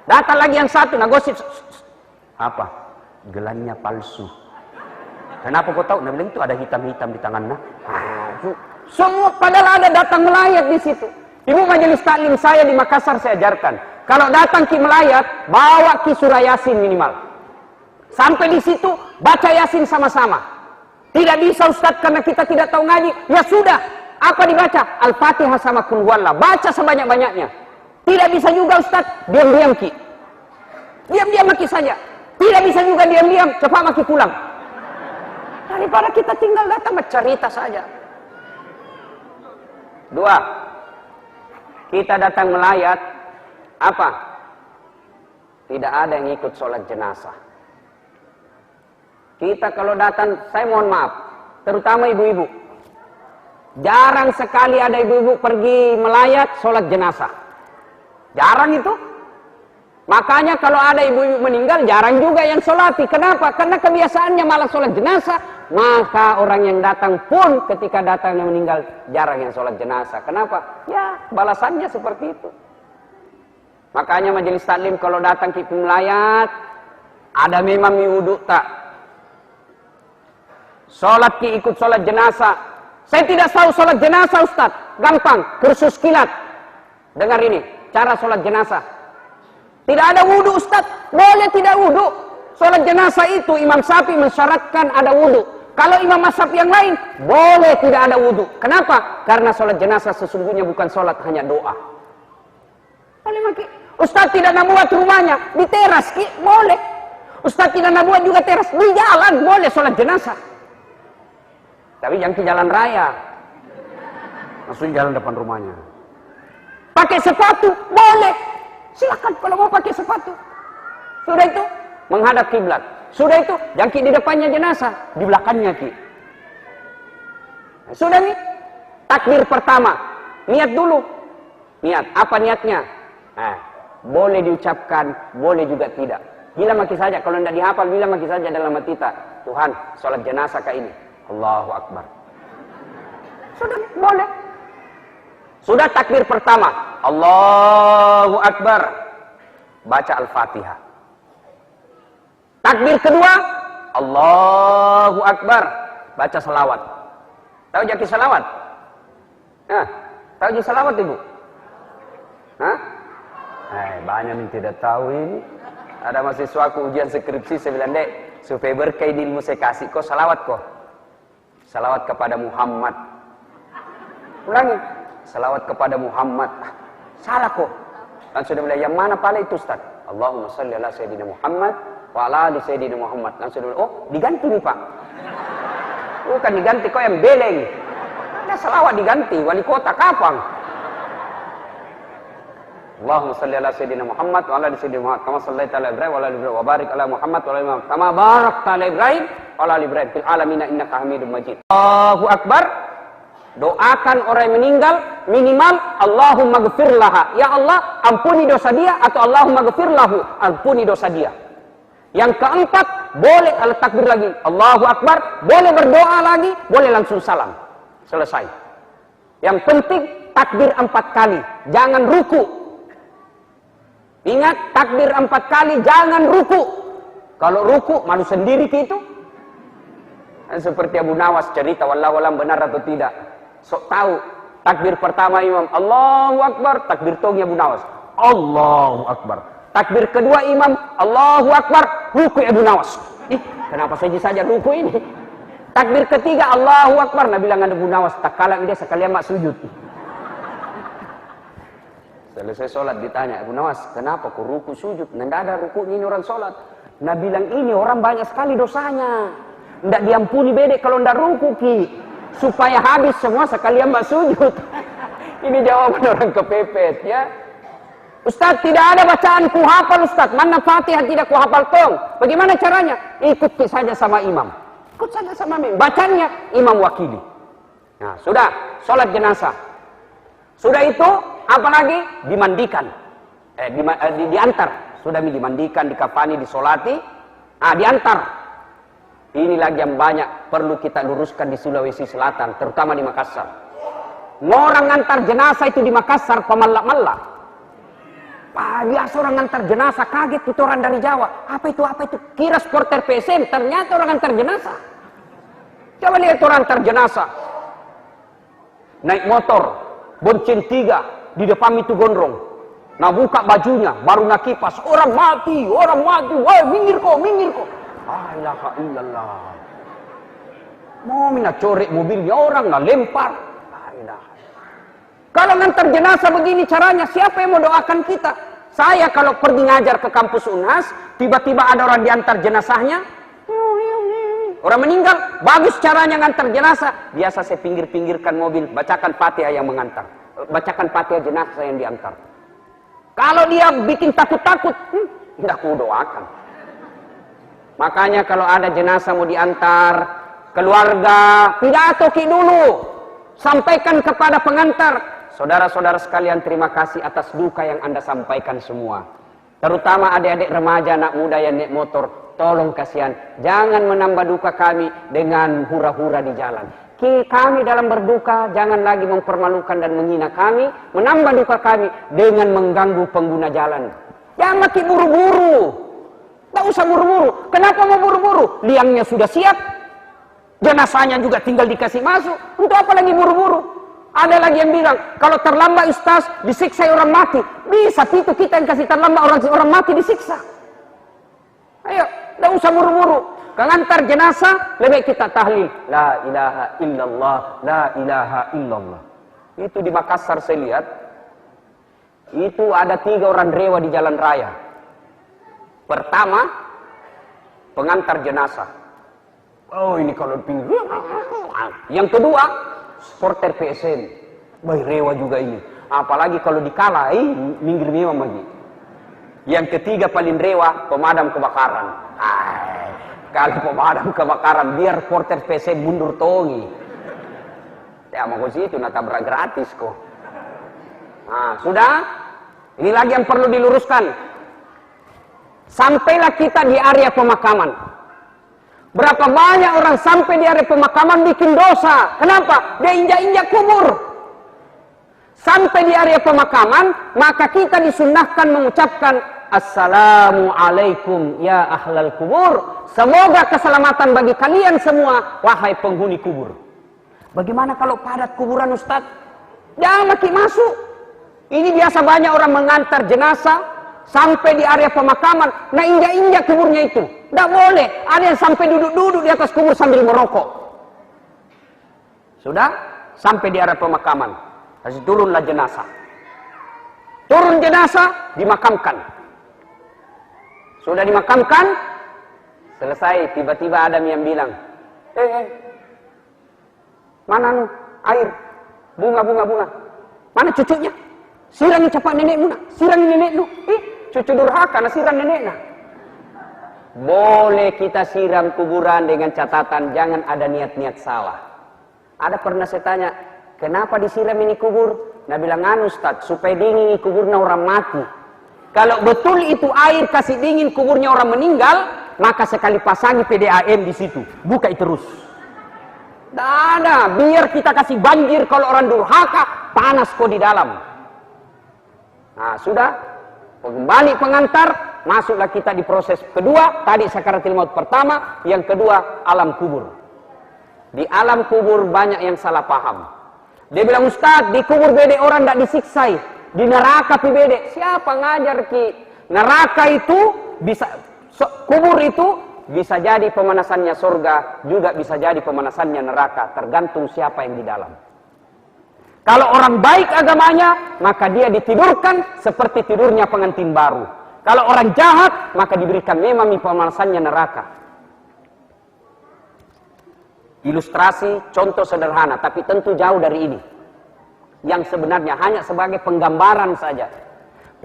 Datang lagi yang satu, nah gosip. Apa? Gelannya palsu. Kenapa kau tahu? Nah, bilang itu ada hitam-hitam di tangannya. Nah, semua padahal ada datang melayat di situ. Ibu majelis taklim saya di Makassar saya ajarkan, kalau datang ki melayat, bawa ki surah Yasin minimal. Sampai di situ baca Yasin sama-sama. Tidak bisa Ustaz karena kita tidak tahu ngaji. Ya sudah, apa dibaca? Al-Fatihah sama Qul Huwallah. Baca sebanyak-banyaknya. Tidak bisa juga Ustaz, diam-diam ki. Diam-diam maki saja. Tidak bisa juga diam-diam, cepat maki pulang. Daripada kita tinggal datang bercerita saja. 2, kita datang melayat, apa? Tidak ada yang ikut sholat jenazah. Kita kalau datang, saya mohon maaf, terutama ibu-ibu, jarang sekali ada ibu-ibu pergi melayat sholat jenazah. Jarang itu. Makanya kalau ada ibu-ibu meninggal, jarang juga yang sholati. Kenapa? Karena kebiasaannya malah sholat jenazah. Maka orang yang datang pun ketika datang yang meninggal, jarang yang sholat jenazah. Kenapa? Ya, balasannya seperti itu. Makanya majelis taklim kalau datang kita melayat, ada memang wudhu tak? Sholat ki ikut sholat jenazah. Saya tidak tahu sholat jenazah Ustaz. Gampang, kursus kilat. Dengar ini, cara sholat jenazah. Tidak ada wudhu Ustaz. Boleh tidak wudhu. Sholat jenazah itu Imam Syafi'i mensyaratkan ada wudhu. Kalau imam mazhab yang lain, boleh tidak ada wudhu. Kenapa? Karena sholat jenazah sesungguhnya bukan sholat, hanya doa. Boleh maki. Ustaz tidak nak buat rumahnya, di teras ki, boleh. Ustaz tidak nak buat juga teras, di jalan, boleh sholat jenazah. Tapi jangan ke jalan raya. Langsung jalan depan rumahnya. Pakai sepatu, boleh. Silakan kalau mau pakai sepatu. Sudah itu, menghadap kiblat. Sudah itu, jangkit di depannya jenazah, di belakangnya ki. Sudah nih, takbir pertama, niat dulu. Niat, apa niatnya? Nah, boleh diucapkan, boleh juga tidak. Bila maki saja, kalau tidak dihafal, bila maki saja dalam hati kita, Tuhan, sholat jenazah kayak ini. Allahu Akbar. Sudah, boleh. Sudah takbir pertama, Allahu Akbar. Baca Al-Fatihah. Takbir kedua, Allahu Akbar. Baca salawat. Tahu jaki salawat? Nah, tahu jaki salawat ibu? Hah? Banyak yang tidak tahu ini. Ada mahasiswaku ujian skripsi, saya bilang, Dek, supaya berkah di ilmu saya kasih, kok salawat kok? Salawat kepada Muhammad. Ulangi, salawat kepada Muhammad. Salah kok. Dan sudah bilang, yang mana pala itu Ustaz? Allahumma salli ala Sayyidina Muhammad wa ala ali Sayyidina Muhammad. Langsung bilang, oh diganti nih Pak. Bukan diganti, kok yang beleng. Ada salawat diganti, wali kota kapan? Allahumma salli ala Sayyidina Muhammad wa ala ali Sayyidina Muhammad. Kama sallaita ala Ibrahim wa ala ali Ibrahim wa barik ala Muhammad wa ala ali Muhammad. Kama barakta ala Ibrahim wa ala ali Ibrahim fil alamin innaka Hamidum Majid. Allahu Akbar. Doakan orang yang meninggal minimal Allahumma ghfir laha. Ya Allah, ampuni dosa dia, atau Allahumma ghfir lahu, ampuni dosa dia. Yang keempat, boleh ala takbir lagi, Allahu Akbar, boleh berdoa lagi, boleh langsung salam. Selesai. Yang penting takbir 4 kali, jangan ruku. Ingat, takbir 4 kali, jangan ruku. Kalau ruku, malu sendiri gitu. Seperti Abu Nawas cerita, wallahu alam benar atau tidak. Sok tahu, takbir pertama imam, Allahu Akbar, takbir tongnya Abu Nawas, Allahu Akbar. Takbir kedua imam, Allahu Akbar, ruku Abu Nawas. Kenapa saja ruku ini? Takbir ketiga, Allahu Akbar, Nabi bilang Abu Nawas, tak kalah dia sekalian mak sujud. Selesai sholat ditanya, Abu Nawas, kenapa kau ruku sujud? Tidak ada ruku, ini orang sholat. Nabi bilang, ini orang banyak sekali dosanya. Tidak diampuni bedek kalau tidak ruku, Ki. Supaya habis semua sekalian mak sujud. Ini jawaban orang kepepet, ya. Ustaz, tidak ada bacaan ku hafal, Ustaz. Mana Fatihah tidak ku hafal tong. Bagaimana caranya? Ikut saja sama imam. Ikut saja sama imam. Bacanya imam wakili. Nah, sudah. Sholat jenazah. Sudah itu, apalagi dimandikan, diantar. Sudah dimandikan, dikafani, disolati, diantar. Ini lagi yang banyak perlu kita luruskan di Sulawesi Selatan, terutama di Makassar. Orang antar jenazah itu di Makassar pemalak-malak. Biasa orang antar jenazah, kaget itu orang dari Jawa. Apa itu? Kira supporter PSM, ternyata orang antar jenazah. Coba lihat orang antar jenazah. Naik motor, bonceng 3, di depan itu gondrong. Nah buka bajunya, baru nak kipas. Orang mati. Wah, minggir kok. La ilaha illallah. Mau minat corek mobilnya orang, nah lempar. La ilaha. Kalau ngantar jenazah begini caranya, siapa yang mau doakan kita? Saya kalau pergi ngajar ke kampus Unhas, tiba-tiba ada orang diantar jenazahnya. Orang meninggal, bagus caranya ngantar jenazah. Biasa saya pinggir-pinggirkan mobil, bacakan Fatihah yang mengantar. Bacakan Fatihah jenazah yang diantar. Kalau dia bikin takut-takut, tidak ku doakan. Makanya kalau ada jenazah mau diantar, keluarga, pidato dulu. Sampaikan kepada pengantar. Saudara-saudara sekalian, terima kasih atas duka yang Anda sampaikan semua. Terutama adik-adik remaja, anak muda yang naik motor. Tolong kasihan, jangan menambah duka kami dengan hura-hura di jalan. Kami dalam berduka, jangan lagi mempermalukan dan menghina kami. Menambah duka kami dengan mengganggu pengguna jalan. Jangan mati buru-buru. Tak usah buru-buru. Kenapa mau buru-buru? Liangnya sudah siap. Jenazahnya juga tinggal dikasih masuk. Untuk apa lagi buru-buru? Ada lagi yang bilang, kalau terlambat Ustaz, disiksa orang mati. Bisa itu kita yang kasih terlambat orang mati disiksa. Ayo, tak usah buru-buru. Kangantar jenazah, lebih kita tahlil. La ilaha illallah, la ilaha illallah. Itu di Makassar saya lihat. Itu ada 3 orang rewa di jalan raya. Pertama, pengantar jenazah. Oh ini kalau pinggir. Yang kedua, supporter PSM. Wah rewa juga ini. Apalagi kalau dikalah, minggir memang lagi. Yang ketiga paling rewa, pemadam kebakaran. Kalau pemadam kebakaran, biar supporter PSM mundur tongi. Ya mau ke situ, tabrak gratis kok. Nah, sudah. Ini lagi yang perlu diluruskan. Sampailah kita di area pemakaman. Berapa banyak orang sampai di area pemakaman bikin dosa. Kenapa? Dia injak-injak kubur. Sampai di area pemakaman, maka kita disunnahkan mengucapkan Assalamualaikum ya ahlal kubur. Semoga keselamatan bagi kalian semua, wahai penghuni kubur. Bagaimana kalau padat kuburan Ustaz? Jangan lagi masuk. Ini biasa banyak orang mengantar jenazah sampai di area pemakaman, nah injak-injak kuburnya itu. Tidak boleh. Ada yang sampai duduk-duduk di atas kubur sambil merokok. Sudah? Sampai di area pemakaman. Kasih turunlah jenazah. Turun jenazah, dimakamkan. Sudah dimakamkan, selesai. Tiba-tiba ada yang bilang, mana air? Bunga. Mana cucunya? Sirangi cepat nenekmu nak. Sirangi nenekmu. Cucu durhaka nak siram neneknya. Boleh kita siram kuburan dengan catatan jangan ada niat-niat salah. Ada pernah saya tanya, kenapa disiram ini kubur? Nah bilang anu Ustaz, supaya dingin kuburnya orang mati. Kalau betul itu air kasih dingin kuburnya orang meninggal, maka sekali pasangi PDAM di situ. Buka terus. Tidak ada. Biar kita kasih banjir kalau orang durhaka, panas kok di dalam. Nah, sudah. Kembali pengantar, masuklah kita di proses kedua. Tadi sakaratul maut pertama, yang kedua alam kubur. Di alam kubur banyak yang salah paham. Dia bilang, Ustaz, di kubur bede orang tidak disiksai. Di neraka pi bede. Siapa ngajar ki? Neraka itu bisa, kubur itu bisa jadi pemanasannya surga, juga bisa jadi pemanasannya neraka, tergantung siapa yang di dalam. Kalau orang baik agamanya, maka dia ditidurkan seperti tidurnya pengantin baru. Kalau orang jahat, maka diberikan memang pemanasannya neraka. Ilustrasi, contoh sederhana, tapi tentu jauh dari ini. Yang sebenarnya hanya sebagai penggambaran saja.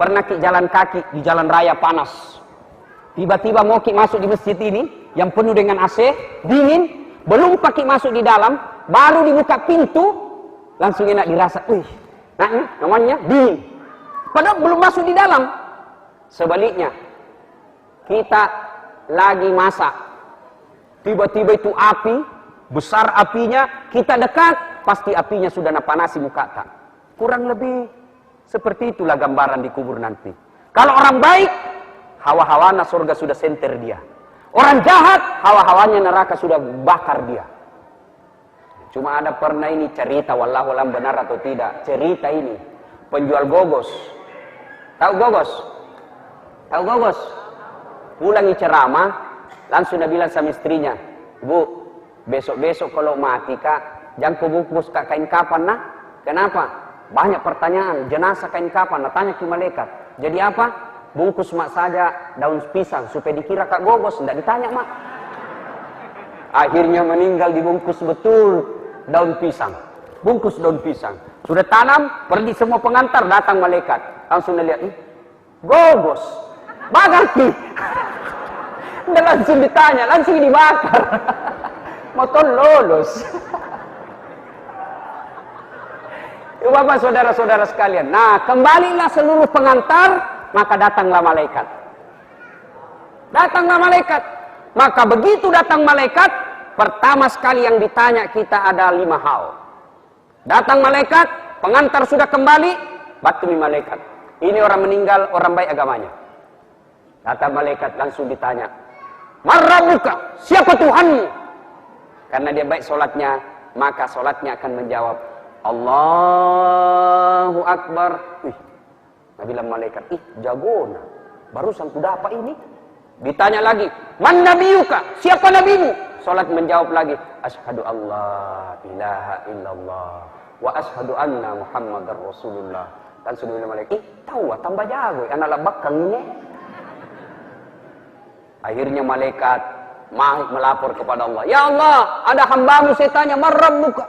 Pernah ki jalan kaki di jalan raya panas. Tiba-tiba mau ki masuk di masjid ini, yang penuh dengan AC, dingin, belum pakai masuk di dalam, baru dibuka pintu, langsung enak dirasa, wih, namanya dingin. Padahal belum masuk di dalam. Sebaliknya, kita lagi masak. Tiba-tiba itu api, besar apinya, kita dekat, pasti apinya sudah napanasi muka tak. Kurang lebih seperti itulah gambaran di kubur nanti. Kalau orang baik, hawa-hawana surga sudah senter dia. Orang jahat, hawa-hawanya neraka sudah bakar dia. Cuma ada pernah ini cerita, wallahu alam benar atau tidak. Cerita ini, penjual gogos. Tahu gogos? Tahu gogos? Pulang ceramah, langsung dia bilang sama istrinya, Bu, besok-besok kalau mati kak, jangan kau bungkus kak kain kapan nah. Kenapa? Banyak pertanyaan, jenazah kain kapan, nah tanya ke malaikat. Jadi apa? Bungkus mak saja daun pisang, supaya dikira kak gogos, tidak ditanya mak. Akhirnya meninggal dibungkus betul. Daun pisang, bungkus daun pisang. Sudah tanam, pergi semua pengantar, datang malaikat. Langsung dia lihat, gogos, bagaki. Udah langsung ditanya, langsung dibakar. Motor lolos. Bapak saudara-saudara sekalian. Nah, kembalilah seluruh pengantar, maka datanglah malaikat. Datanglah malaikat. Maka begitu datang malaikat, pertama sekali yang ditanya kita ada 5 hal. Datang malaikat, pengantar sudah kembali, batumi malaikat. Ini orang meninggal, orang baik agamanya. Datang malaikat langsung ditanya, Marrabuka, siapa Tuhanmu? Karena dia baik solatnya, maka solatnya akan menjawab, Allahu Akbar. Nah bilang malaikat, jago nah. Barusan kuda apa ini? Ditanya lagi, Man nabiyuka, siapa nabimu? Salat menjawab lagi, Asyhadu Allah ilaha illallah wa asyhadu anna Muhammadar Rasulullah. Dan sudah bilang malaikat, tahu tambah jago, anak labakang ini. Akhirnya malaikat melapor kepada Allah, Ya Allah, ada hambamu saya tanya, Marrabbuka.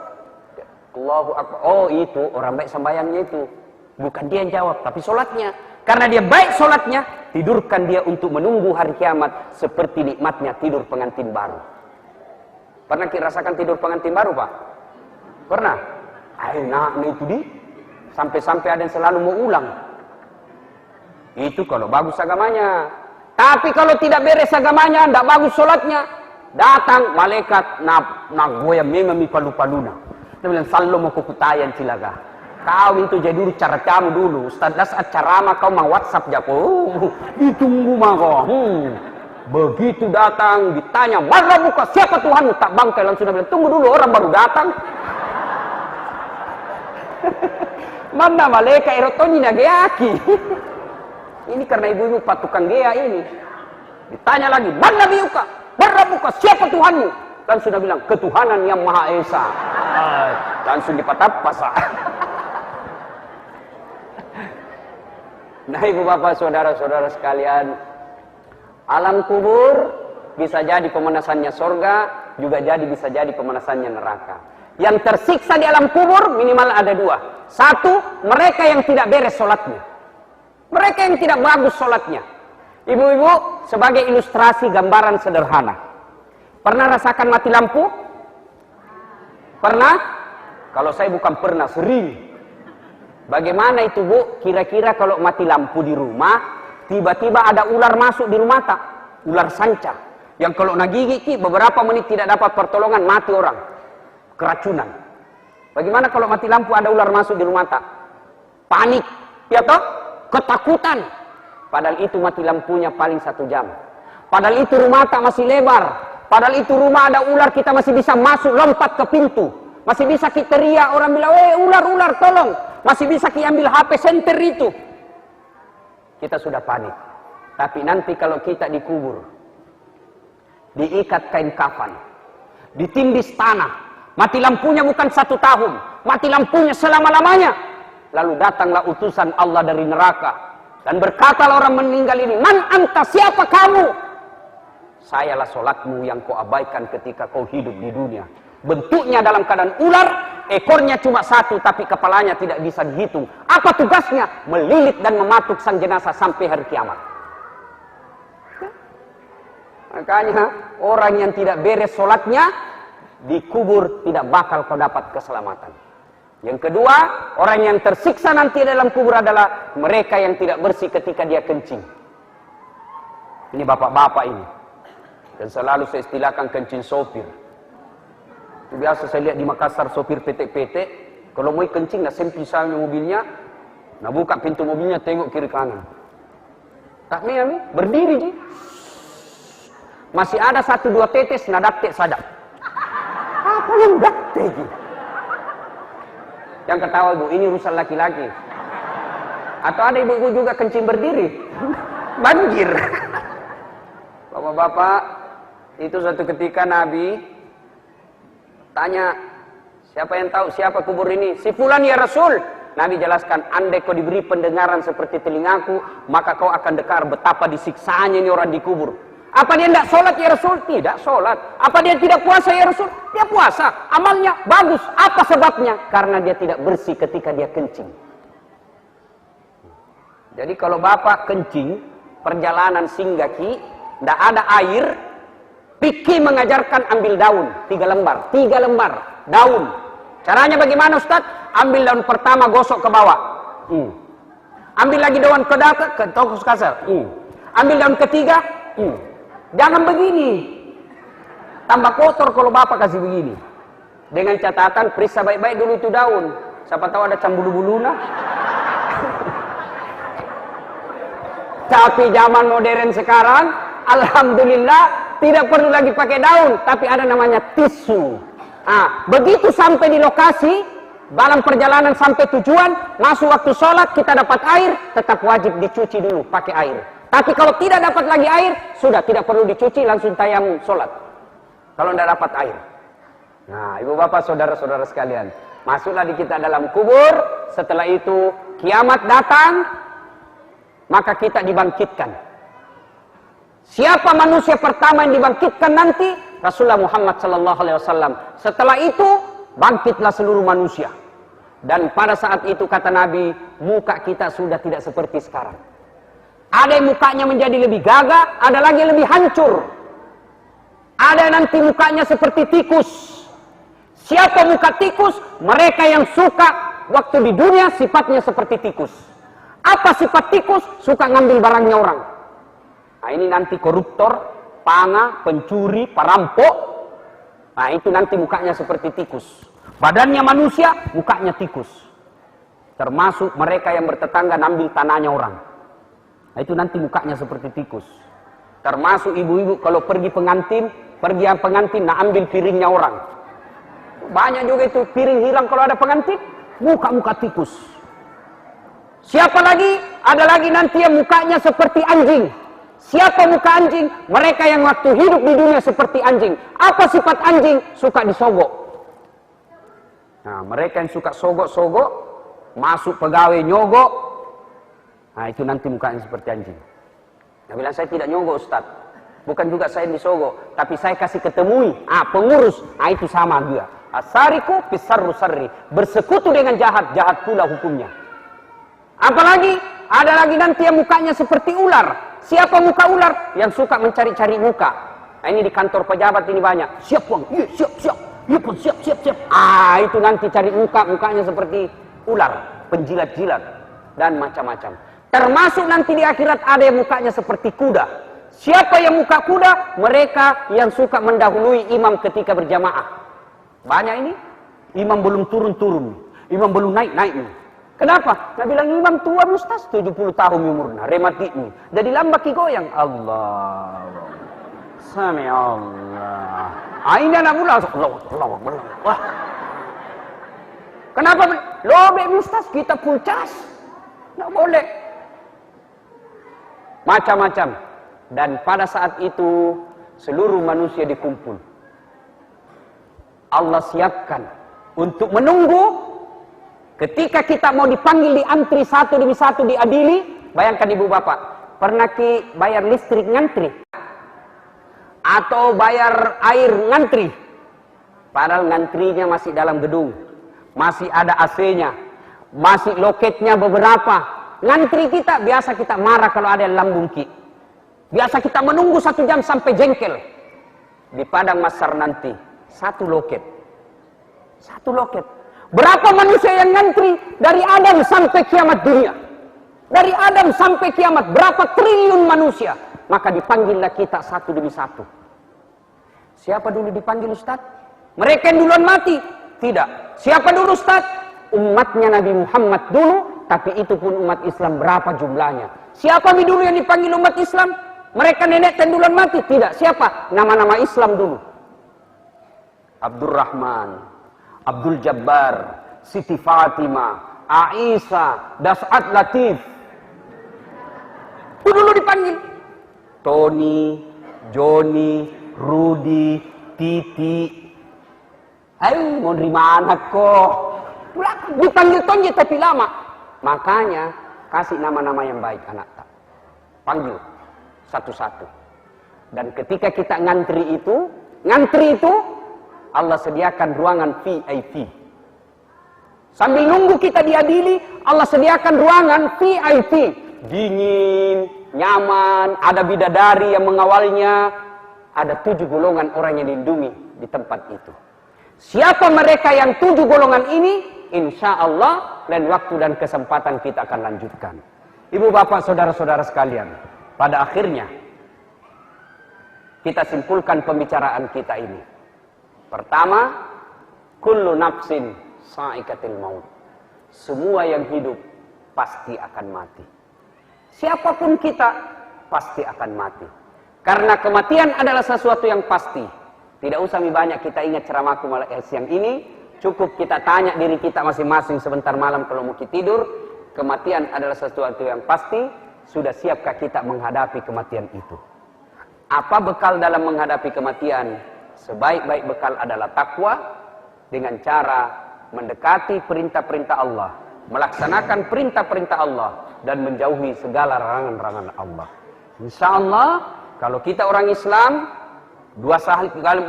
Allahu Akbar. Oh itu, orang baik sembahyangnya itu. Bukan dia yang jawab, tapi solatnya. Karena dia baik solatnya, tidurkan dia untuk menunggu hari kiamat seperti nikmatnya tidur pengantin baru. Pernah kita rasakan tidur pengantin baru, Pak? Pernah? Enaknya itu di. Sampai-sampai ada yang selalu mau ulang. Itu kalau bagus agamanya. Tapi kalau tidak beres agamanya, tidak bagus solatnya, datang malaikat nak goyang memang palu-paluna. Dia bilang, Sallo mau kukutayan silaga. Kau itu jadi dulu cara kamu dulu. Ustaz saat ceramah kau mau WhatsApp jago. Ditunggu mah kau. Begitu datang ditanya, Marrabuka, siapa Tuhanmu? Tak bangkai langsung dia bilang, tunggu dulu orang baru datang. Mana malaikat erotoni nageaki. Ini karena ibu-ibu patukan gea ini. Ditanya lagi, Man nabiyuka, Marrabuka, siapa Tuhanmu? Langsung dia bilang, ketuhanan yang Maha Esa. Langsung dipatap pasak. Nah ibu bapak saudara-saudara sekalian, alam kubur bisa jadi pemanasannya surga, juga bisa jadi pemanasannya neraka. Yang tersiksa di alam kubur minimal ada 2. Satu, mereka yang tidak beres sholatnya. Mereka yang tidak bagus sholatnya. Ibu-ibu, sebagai ilustrasi gambaran sederhana. Pernah rasakan mati lampu? Pernah? Kalau saya bukan pernah, sering. Bagaimana itu Bu? Kira-kira kalau mati lampu di rumah, tiba-tiba ada ular masuk di rumah tak? Ular sanca. Yang kalau nagigit beberapa menit tidak dapat pertolongan, mati orang. keracunan. Bagaimana kalau mati lampu ada ular masuk di rumah tak? Panik, ya toh? Ketakutan. Padahal itu mati lampunya paling 1 jam. Padahal itu rumah tak masih lebar. Padahal itu rumah ada ular, kita masih bisa masuk, lompat ke pintu. Masih bisa kita teriak, orang bilang, ular, ular, tolong. Masih bisa kita ambil HP senter itu. Kita sudah panik. Tapi nanti kalau kita dikubur, diikat kain kafan, ditindis tanah, mati lampunya bukan 1 tahun, mati lampunya selama-lamanya. Lalu datanglah utusan Allah dari neraka. Dan berkatalah orang meninggal ini, man anta, siapa kamu? Sayalah solatmu yang kau abaikan ketika kau hidup di dunia. Bentuknya dalam keadaan ular, ekornya cuma 1, tapi kepalanya tidak bisa dihitung. Apa tugasnya? Melilit dan mematuk sang jenazah sampai hari kiamat. Makanya orang yang tidak beres solatnya, dikubur tidak bakal kau dapat keselamatan. Yang kedua, orang yang tersiksa nanti dalam kubur adalah mereka yang tidak bersih ketika dia kencing. Ini bapak-bapak ini. Dan selalu saya istilahkan kencing sopir. Itu biasa saya lihat di Makassar sopir PT-PT. Kalau mau kencing, nah sempit misalnya mobilnya. Nah buka pintu mobilnya, tengok kiri kanan. Tak nih, berdiri ji. Masih ada 1-2 tetes, nah daktek saja. Apa yang daktek ji? Yang ketawa ibu, ini urusan laki-laki. Atau ada ibu-ibu juga kencing berdiri. Banjir. Bapak-bapak, itu suatu ketika Nabi tanya, siapa yang tahu siapa kubur ini? Si fulan ya Rasul. Nabi jelaskan, andai kau diberi pendengaran seperti telingaku, maka kau akan dengar betapa disiksaannya ini orang dikubur. Apa dia tidak sholat ya Rasul? Tidak sholat. Apa dia tidak puasa ya Rasul? Dia puasa. Amalnya bagus. Apa sebabnya? Karena dia tidak bersih ketika dia kencing. Jadi kalau bapak kencing, perjalanan singgaki, tidak ada air, Fikih mengajarkan ambil daun 3 lembar, 3 lembar daun. Caranya bagaimana Ustaz? Ambil daun pertama, gosok ke bawah. Ambil lagi daun ke tokus kasar. Ambil daun ketiga. Jangan begini. Tambah kotor kalau bapak kasih begini. Dengan catatan periksa baik-baik dulu itu daun. Siapa tahu ada cambulu-buluna. Tapi zaman modern sekarang, alhamdulillah tidak perlu lagi pakai daun, tapi ada namanya tisu. Begitu sampai di lokasi, dalam perjalanan sampai tujuan, masuk waktu sholat, kita dapat air, tetap wajib dicuci dulu pakai air. Tapi kalau tidak dapat lagi air, sudah tidak perlu dicuci, langsung tayamum sholat. Kalau tidak dapat air. Nah, ibu bapak, saudara-saudara sekalian, masuklah di kita dalam kubur. Setelah itu kiamat datang, maka kita dibangkitkan. Siapa manusia pertama yang dibangkitkan nanti? Rasulullah Muhammad SAW. Setelah itu bangkitlah seluruh manusia. Dan pada saat itu kata Nabi, muka kita sudah tidak seperti sekarang. Ada yang mukanya menjadi lebih gagah, ada lagi yang lebih hancur. Ada yang nanti mukanya seperti tikus. Siapa muka tikus? Mereka yang suka waktu di dunia sifatnya seperti tikus. Apa sifat tikus? Suka ngambil barangnya orang. Nah ini nanti koruptor, panga, pencuri, perampok. Nah itu nanti mukanya seperti tikus. Badannya manusia, mukanya tikus. Termasuk mereka yang bertetangga ngambil tanahnya orang. Nah itu nanti mukanya seperti tikus. Termasuk ibu-ibu kalau pergi pengantin, nah ambil piringnya orang. Banyak juga itu piring hilang kalau ada pengantin, muka-muka tikus. Siapa lagi? Ada lagi nanti yang mukanya seperti anjing. Siapa muka anjing? Mereka yang waktu hidup di dunia seperti anjing. Apa sifat anjing? Suka disogok. Nah, mereka yang suka sogok-sogok, masuk pegawai nyogok. Nah, itu nanti mukanya seperti anjing. Dia bilang, saya tidak nyogok Ustaz. Bukan juga saya disogok, tapi saya kasih ketemui. Pengurus. Nah, itu sama dia. Asariku pisarru sarri. Bersekutu dengan jahat, jahat pula hukumnya. Apalagi, ada lagi nanti yang mukanya seperti ular. Siapa muka ular? Yang suka mencari-cari muka. Nah, ini di kantor pejabat ini banyak. Siap bang, iya siap, siap. Iya bang, siap, siap, siap. Itu nanti cari muka, mukanya seperti ular. Penjilat-jilat. Dan macam-macam. Termasuk nanti di akhirat ada yang mukanya seperti kuda. Siapa yang muka kuda? Mereka yang suka mendahului imam ketika berjamaah. Banyak ini. Imam belum turun-turun, imam belum naik-naik nih. Kenapa? Nah bilang imam tua Ustaz 70 tahun umurnya, rematik nih. Jadi lambaki goyang. Allah. Sami Allah. Ini anak mula. Wah. Kenapa? Lobek Ustaz, kita full cas. Nggak boleh. Macam-macam. Dan pada saat itu seluruh manusia dikumpul. Allah siapkan untuk menunggu ketika kita mau dipanggil di antri satu demi satu diadili. Bayangkan ibu bapak, pernah bayar listrik ngantri? Atau bayar air ngantri? Padahal ngantrinya masih dalam gedung, masih ada AC-nya, masih loketnya beberapa. Ngantri kita, biasa kita marah kalau ada yang lambung ki. Biasa kita menunggu 1 jam sampai jengkel. Di padang mahsyar nanti, 1 loket. 1 loket. Berapa manusia yang ngantri dari Adam sampai kiamat dunia? Dari Adam sampai kiamat, berapa triliun manusia? Maka dipanggillah kita satu demi satu. Siapa dulu dipanggil Ustaz? Mereka yang duluan mati? Tidak. Siapa dulu Ustaz? Umatnya Nabi Muhammad dulu, tapi itu pun umat Islam berapa jumlahnya? Siapa dulu yang dipanggil umat Islam? Mereka nenek yang duluan mati? Tidak. Siapa? Nama-nama Islam dulu. Abdurrahman, Abdul Jabbar, Siti Fatimah, Aisyah, Das'at Latif. Itu dulu dipanggil. Tony, Joni, Rudi, Titi. Ayo, mau dari mana kok? Dipanggil tonje tapi lama. Makanya, kasih nama-nama yang baik anak tak. Panggil satu-satu. Dan ketika kita ngantri itu, Allah sediakan ruangan VIP. Sambil nunggu kita diadili, Allah sediakan ruangan VIP. Dingin, nyaman, ada bidadari yang mengawalnya. Ada 7 golongan orang yang dilindungi di tempat itu. Siapa mereka yang 7 golongan ini? Insya Allah, lain waktu dan kesempatan kita akan lanjutkan. Ibu bapak saudara-saudara sekalian, pada akhirnya kita simpulkan pembicaraan kita ini. Pertama, kullu nafsin sa'ikatil maut. Semua yang hidup pasti akan mati. Siapapun kita pasti akan mati. Karena kematian adalah sesuatu yang pasti. Tidak usah banyak kita ingat ceramahku siang ini. Cukup kita tanya diri kita masing-masing sebentar malam kalau mau tidur. Kematian adalah sesuatu yang pasti. Sudah siapkah kita menghadapi kematian itu? Apa bekal dalam menghadapi kematian? Sebaik-baik bekal adalah takwa dengan cara mendekati perintah-perintah Allah, melaksanakan perintah-perintah Allah dan menjauhi segala larangan-larangan Allah. Insya Allah kalau kita orang Islam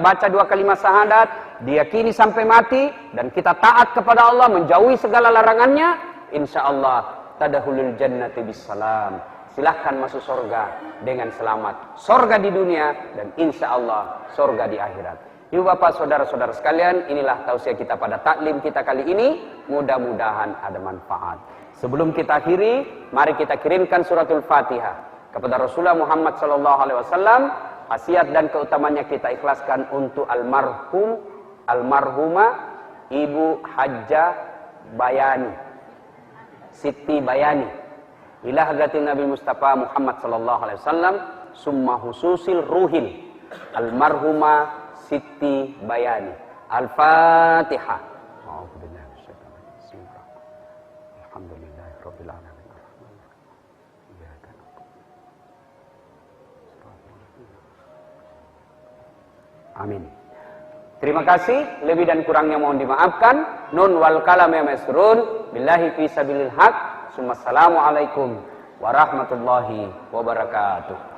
baca 2 kalimat syahadat, diyakini sampai mati dan kita taat kepada Allah, menjauhi segala larangannya, insya Allah tadkhulul jannati bisalam. Silahkan masuk surga dengan selamat. Surga di dunia dan insya Allah surga di akhirat. Ibu bapak saudara-saudara sekalian, inilah tausiah kita pada taklim kita kali ini. Mudah-mudahan ada manfaat. Sebelum kita akhiri, mari kita kirimkan suratul Fatihah kepada Rasulullah Muhammad SAW. Khasiat dan keutamanya kita ikhlaskan untuk almarhumah Ibu Hajjah Bayani, Siti Bayani. Ila hadratin Nabi Mustafa Muhammad SAW, summa hususil ruhil almarhumah Siti Bayani. Al-Fatihah. Amin. Terima kasih, lebih dan kurangnya mohon dimaafkan. Nun wal kalam ya masrun. Billahi fi sabilil haq. Assalamualaikum warahmatullahi wabarakatuh.